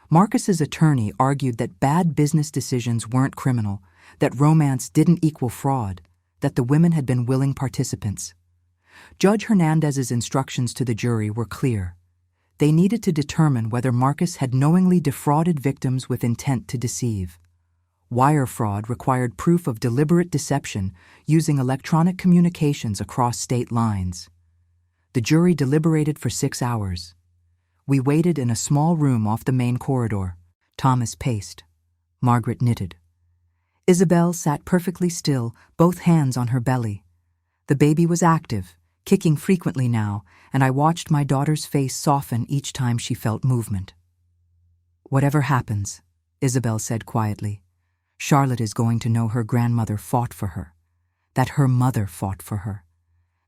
Marcus's attorney argued that bad business decisions weren't criminal, that romance didn't equal fraud, that the women had been willing participants. Judge Hernandez's instructions to the jury were clear. They needed to determine whether Marcus had knowingly defrauded victims with intent to deceive. Wire fraud required proof of deliberate deception using electronic communications across state lines. The jury deliberated for 6 hours. We waited in a small room off the main corridor. Thomas paced. Margaret knitted. Isabel sat perfectly still, both hands on her belly. The baby was active, kicking frequently now, and I watched my daughter's face soften each time she felt movement. "Whatever happens," Isabel said quietly, "Charlotte is going to know her grandmother fought for her, that her mother fought for her,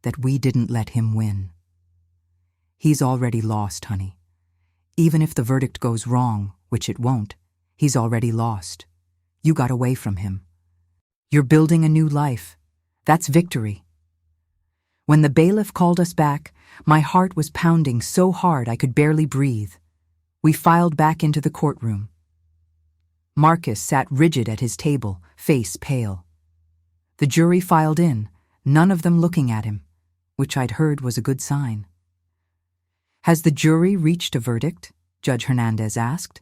that we didn't let him win. He's already lost, honey. Even if the verdict goes wrong, which it won't, he's already lost. You got away from him. You're building a new life. That's victory." When the bailiff called us back, my heart was pounding so hard I could barely breathe. We filed back into the courtroom. Marcus sat rigid at his table, face pale. The jury filed in, none of them looking at him, which I'd heard was a good sign. "Has the jury reached a verdict?" Judge Hernandez asked.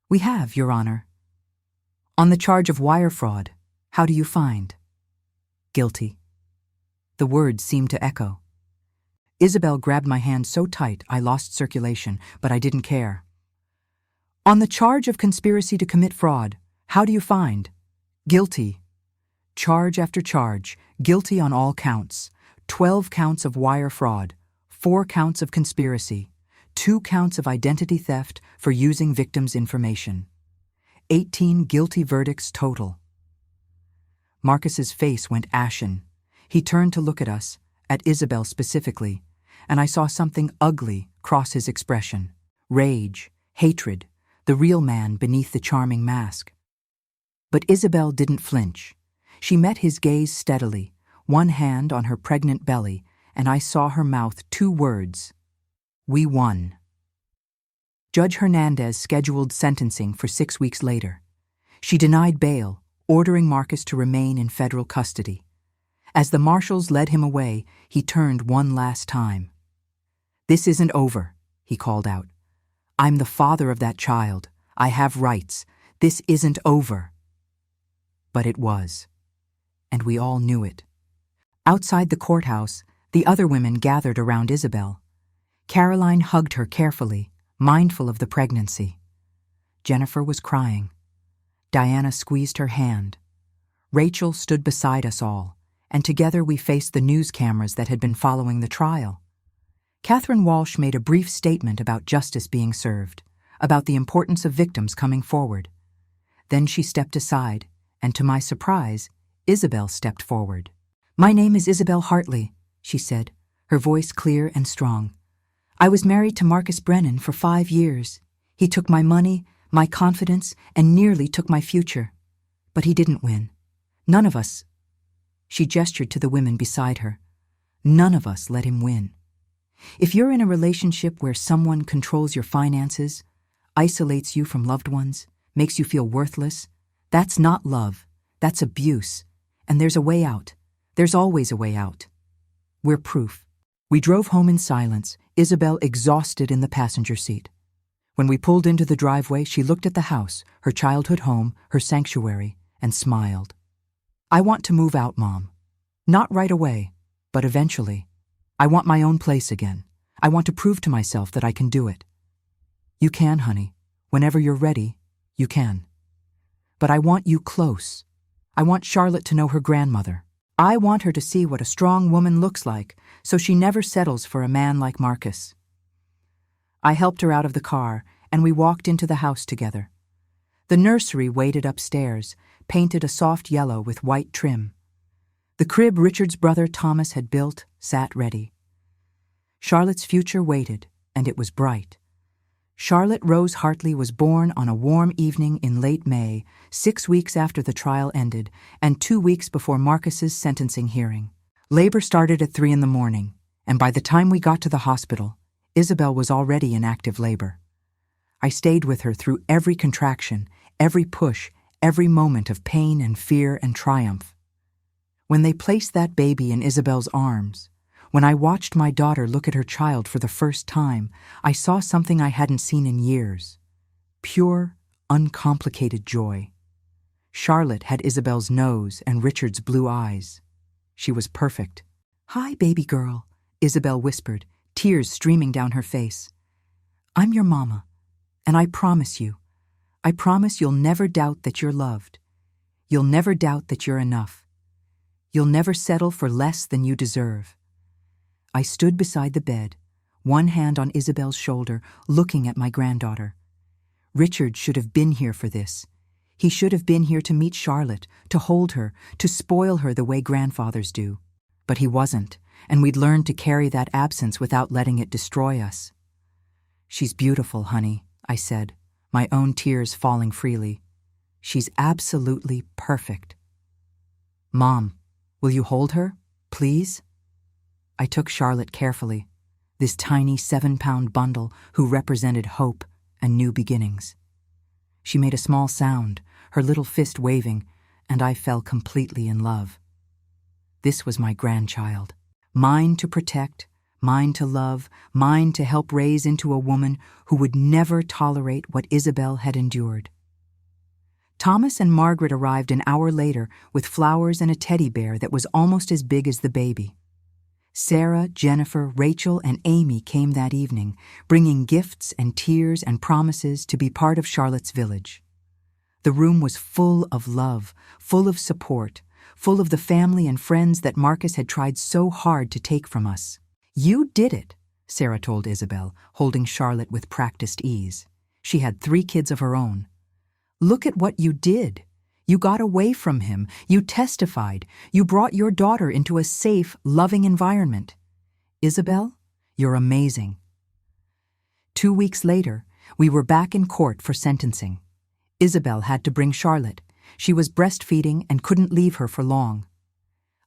"We have, Your Honor." "On the charge of wire fraud, how do you find?" "Guilty." The words seemed to echo. Isabel grabbed my hand so tight I lost circulation, but I didn't care. "On the charge of conspiracy to commit fraud, how do you find?" "Guilty." Charge after charge, guilty on all counts. 12 counts of wire fraud, 4 counts of conspiracy, 2 counts of identity theft for using victims' information. 18 guilty verdicts total. Marcus's face went ashen. He turned to look at us, at Isabel specifically, and I saw something ugly cross his expression. Rage, hatred, the real man beneath the charming mask. But Isabel didn't flinch. She met his gaze steadily, one hand on her pregnant belly, and I saw her mouth 2 words. "We won." Judge Hernandez scheduled sentencing for 6 weeks later. She denied bail, ordering Marcus to remain in federal custody. As the marshals led him away, he turned one last time. "This isn't over," he called out. "I'm the father of that child. I have rights. This isn't over." But it was. And we all knew it. Outside the courthouse, the other women gathered around Isabel. Caroline hugged her carefully, mindful of the pregnancy. Jennifer was crying. Diana squeezed her hand. Rachel stood beside us all, and together we faced the news cameras that had been following the trial. Catherine Walsh made a brief statement about justice being served, about the importance of victims coming forward. Then she stepped aside, and to my surprise, Isabel stepped forward. "My name is Isabel Hartley," she said, her voice clear and strong. "I was married to Marcus Brennan for 5 years. He took my money, my confidence, and nearly took my future. But he didn't win. None of us." She gestured to the women beside her. "None of us let him win. If you're in a relationship where someone controls your finances, isolates you from loved ones, makes you feel worthless, that's not love. That's abuse. And there's a way out. There's always a way out. We're proof." We drove home in silence, Isabel exhausted in the passenger seat. When we pulled into the driveway, she looked at the house, her childhood home, her sanctuary, and smiled. "I want to move out, Mom. Not right away, but eventually. I want my own place again. I want to prove to myself that I can do it." "You can, honey. Whenever you're ready, you can. But I want you close. I want Charlotte to know her grandmother. I want her to see what a strong woman looks like, so she never settles for a man like Marcus." I helped her out of the car, and we walked into the house together. The nursery waited upstairs, painted a soft yellow with white trim. The crib Richard's brother Thomas had built sat ready. Charlotte's future waited, and it was bright. Charlotte Rose Hartley was born on a warm evening in late May, 6 weeks after the trial ended, and 2 weeks before Marcus's sentencing hearing. Labor started at 3 in the morning, and by the time we got to the hospital, Isabel was already in active labor. I stayed with her through every contraction, every push, every moment of pain and fear and triumph. When they placed that baby in Isabel's arms, when I watched my daughter look at her child for the first time, I saw something I hadn't seen in years. Pure, uncomplicated joy. Charlotte had Isabel's nose and Richard's blue eyes. She was perfect. "Hi, baby girl," Isabel whispered, tears streaming down her face. "I'm your mama, and I promise you'll never doubt that you're loved. You'll never doubt that you're enough. You'll never settle for less than you deserve." I stood beside the bed, one hand on Isabel's shoulder, looking at my granddaughter. Richard should have been here for this. He should have been here to meet Charlotte, to hold her, to spoil her the way grandfathers do. But he wasn't, and we'd learned to carry that absence without letting it destroy us. "She's beautiful, honey," I said, my own tears falling freely. "She's absolutely perfect." "Mom, will you hold her, please?" I took Charlotte carefully, this tiny 7-pound bundle who represented hope and new beginnings. She made a small sound, her little fist waving, and I fell completely in love. This was my grandchild, mine to protect, mine to love, mine to help raise into a woman who would never tolerate what Isabel had endured. Thomas and Margaret arrived an hour later with flowers and a teddy bear that was almost as big as the baby. Sarah, Jennifer, Rachel, and Amy came that evening, bringing gifts and tears and promises to be part of Charlotte's village. The room was full of love, full of support, full of the family and friends that Marcus had tried so hard to take from us. "You did it," Sarah told Isabel, holding Charlotte with practiced ease. She had 3 kids of her own. "Look at what you did. You got away from him. You testified. You brought your daughter into a safe, loving environment. Isabel, you're amazing." 2 weeks later, we were back in court for sentencing. Isabel had to bring Charlotte. She was breastfeeding and couldn't leave her for long.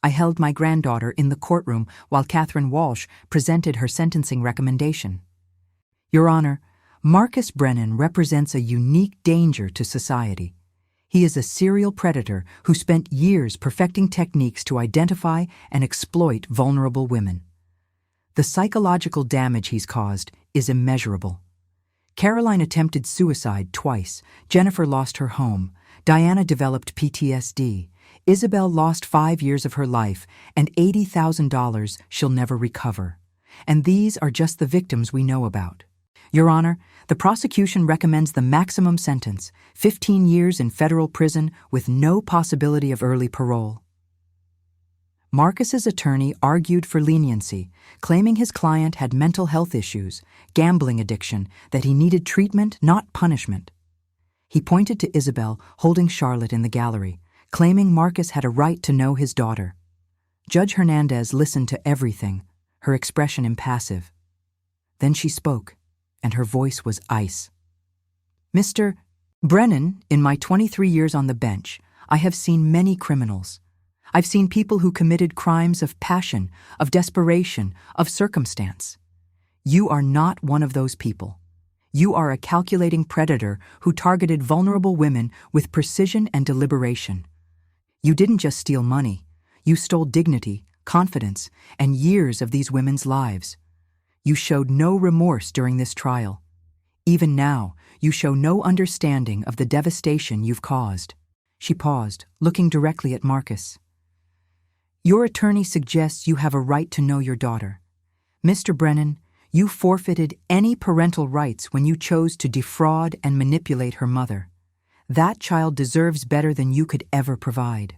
I held my granddaughter in the courtroom while Catherine Walsh presented her sentencing recommendation. "Your Honor, Marcus Brennan represents a unique danger to society. He is a serial predator who spent years perfecting techniques to identify and exploit vulnerable women. The psychological damage he's caused is immeasurable. Caroline attempted suicide twice, Jennifer lost her home, Diana developed PTSD, Isabel lost 5 years of her life, and $80,000 she'll never recover. And these are just the victims we know about. Your Honor, the prosecution recommends the maximum sentence, 15 years in federal prison with no possibility of early parole." Marcus's attorney argued for leniency, claiming his client had mental health issues, gambling addiction, that he needed treatment, not punishment. He pointed to Isabel holding Charlotte in the gallery, claiming Marcus had a right to know his daughter. Judge Hernandez listened to everything, her expression impassive. Then she spoke, and her voice was ice. "Mr. Brennan, in my 23 years on the bench, I have seen many criminals. I've seen people who committed crimes of passion, of desperation, of circumstance. You are not one of those people. You are a calculating predator who targeted vulnerable women with precision and deliberation. You didn't just steal money. You stole dignity, confidence, and years of these women's lives. You showed no remorse during this trial. Even now, you show no understanding of the devastation you've caused." She paused, looking directly at Marcus. "Your attorney suggests you have a right to know your daughter. Mr. Brennan, you forfeited any parental rights when you chose to defraud and manipulate her mother. That child deserves better than you could ever provide.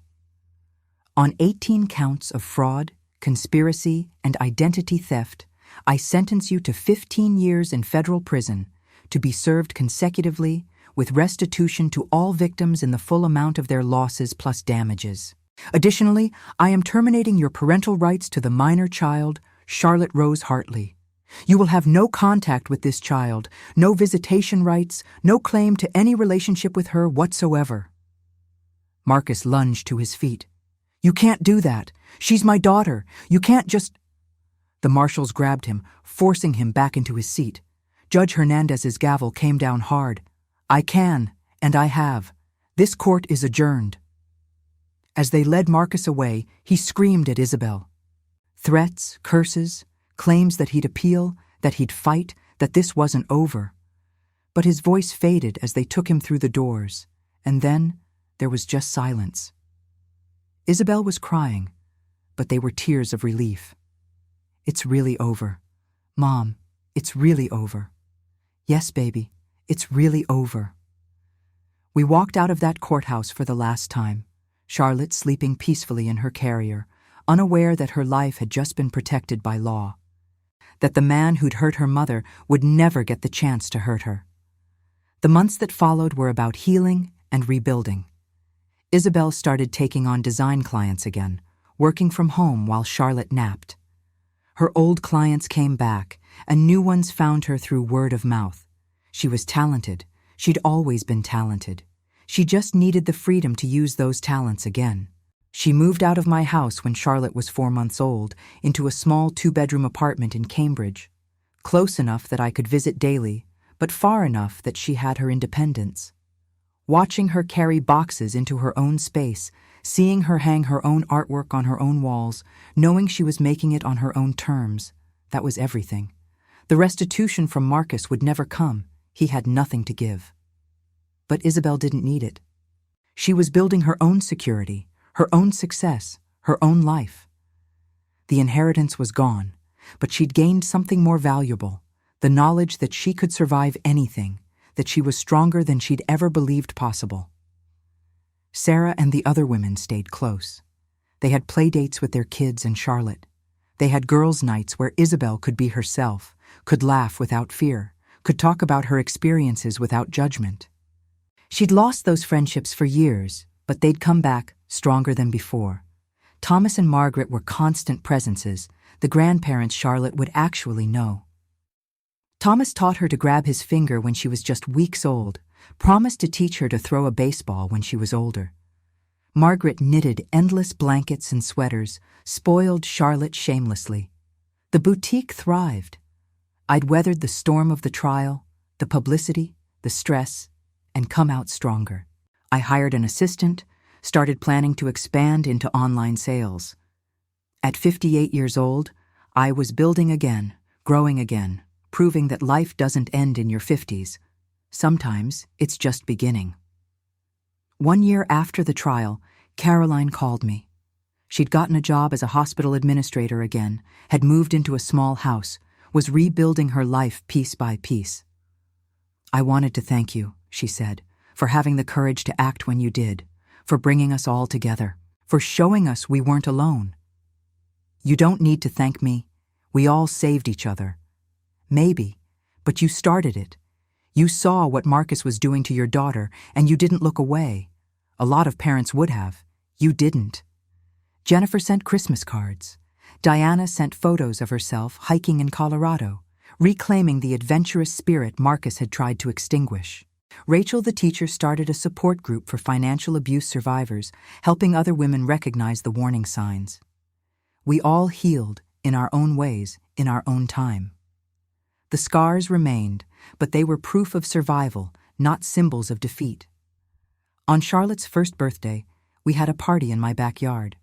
On 18 counts of fraud, conspiracy, and identity theft, I sentence you to 15 years in federal prison to be served consecutively with restitution to all victims in the full amount of their losses plus damages. Additionally, I am terminating your parental rights to the minor child, Charlotte Rose Hartley. You will have no contact with this child, no visitation rights, no claim to any relationship with her whatsoever." Marcus lunged to his feet. "You can't do that. She's my daughter. You can't just—" The marshals grabbed him, forcing him back into his seat. Judge Hernandez's gavel came down hard. "I can, and I have. This court is adjourned." As they led Marcus away, he screamed at Isabel. Threats, curses, claims that he'd appeal, that he'd fight, that this wasn't over. But his voice faded as they took him through the doors, and then there was just silence. Isabel was crying, but they were tears of relief. "It's really over. Mom, it's really over. Yes, baby, it's really over." We walked out of that courthouse for the last time, Charlotte sleeping peacefully in her carrier, unaware that her life had just been protected by law, that the man who'd hurt her mother would never get the chance to hurt her. The months that followed were about healing and rebuilding. Isabel started taking on design clients again, working from home while Charlotte napped. Her old clients came back, and new ones found her through word of mouth. She was talented. She'd always been talented. She just needed the freedom to use those talents again. She moved out of my house when Charlotte was 4 months old into a small 2-bedroom apartment in Cambridge, close enough that I could visit daily, but far enough that she had her independence. Watching her carry boxes into her own space, seeing her hang her own artwork on her own walls, knowing she was making it on her own terms, that was everything. The restitution from Marcus would never come. He had nothing to give. But Isabel didn't need it. She was building her own security, her own success, her own life. The inheritance was gone, but she'd gained something more valuable, the knowledge that she could survive anything, that she was stronger than she'd ever believed possible. Sarah and the other women stayed close. They had play dates with their kids and Charlotte. They had girls' nights where Isabel could be herself, could laugh without fear, could talk about her experiences without judgment. She'd lost those friendships for years, but they'd come back stronger than before. Thomas and Margaret were constant presences, the grandparents Charlotte would actually know. Thomas taught her to grab his finger when she was just weeks old, promised to teach her to throw a baseball when she was older. Margaret knitted endless blankets and sweaters, spoiled Charlotte shamelessly. The boutique thrived. I'd weathered the storm of the trial, the publicity, the stress, and come out stronger. I hired an assistant, started planning to expand into online sales. At 58 years old, I was building again, growing again, proving that life doesn't end in your 50s. Sometimes it's just beginning. 1 year after the trial, Caroline called me. She'd gotten a job as a hospital administrator again, had moved into a small house, was rebuilding her life piece by piece. "I wanted to thank you," she said, "for having the courage to act when you did, for bringing us all together, for showing us we weren't alone." "You don't need to thank me. We all saved each other." "Maybe, but you started it. You saw what Marcus was doing to your daughter, and you didn't look away. A lot of parents would have. You didn't." Jennifer sent Christmas cards. Diana sent photos of herself hiking in Colorado, reclaiming the adventurous spirit Marcus had tried to extinguish. Rachel, the teacher, started a support group for financial abuse survivors, helping other women recognize the warning signs. We all healed, in our own ways, in our own time. The scars remained, but they were proof of survival, not symbols of defeat. On Charlotte's first birthday, we had a party in my backyard.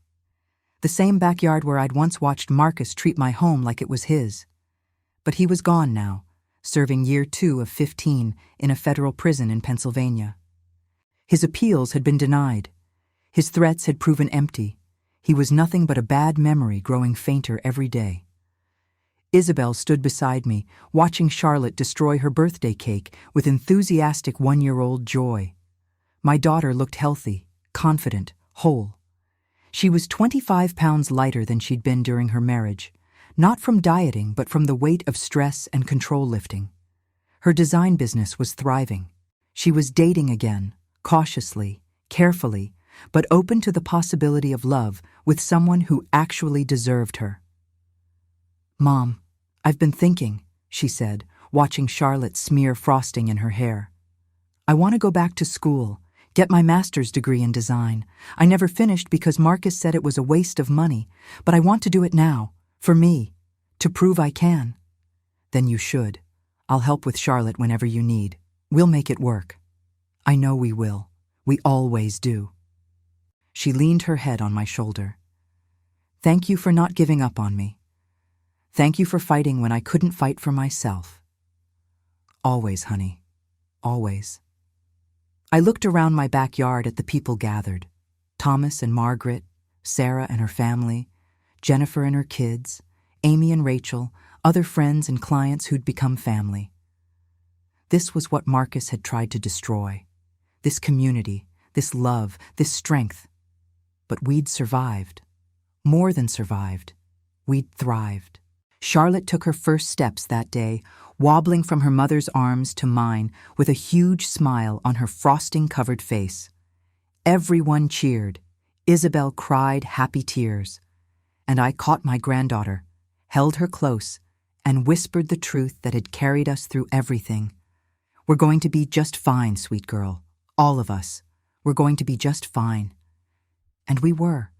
The same backyard where I'd once watched Marcus treat my home like it was his. But he was gone now, serving year 2 of 15 in a federal prison in Pennsylvania. His appeals had been denied. His threats had proven empty. He was nothing but a bad memory growing fainter every day. Isabel stood beside me, watching Charlotte destroy her birthday cake with enthusiastic 1-year-old joy. My daughter looked healthy, confident, whole. She was 25 pounds lighter than she'd been during her marriage, not from dieting but from the weight of stress and control lifting. Her design business was thriving. She was dating again, cautiously, carefully, but open to the possibility of love with someone who actually deserved her. "Mom, I've been thinking," she said, watching Charlotte smear frosting in her hair. "I want to go back to school, get my master's degree in design. I never finished because Marcus said it was a waste of money, but I want to do it now, for me, to prove I can." "Then you should. I'll help with Charlotte whenever you need. We'll make it work." "I know we will. We always do." She leaned her head on my shoulder. "Thank you for not giving up on me. Thank you for fighting when I couldn't fight for myself." "Always, honey. Always." I looked around my backyard at the people gathered. Thomas and Margaret, Sarah and her family, Jennifer and her kids, Amy and Rachel, other friends and clients who'd become family. This was what Marcus had tried to destroy. This community, this love, this strength. But we'd survived. More than survived. We'd thrived. Charlotte took her first steps that day, wobbling from her mother's arms to mine with a huge smile on her frosting-covered face. Everyone cheered. Isabel cried happy tears. And I caught my granddaughter, held her close, and whispered the truth that had carried us through everything. "We're going to be just fine, sweet girl. All of us. We're going to be just fine." And we were.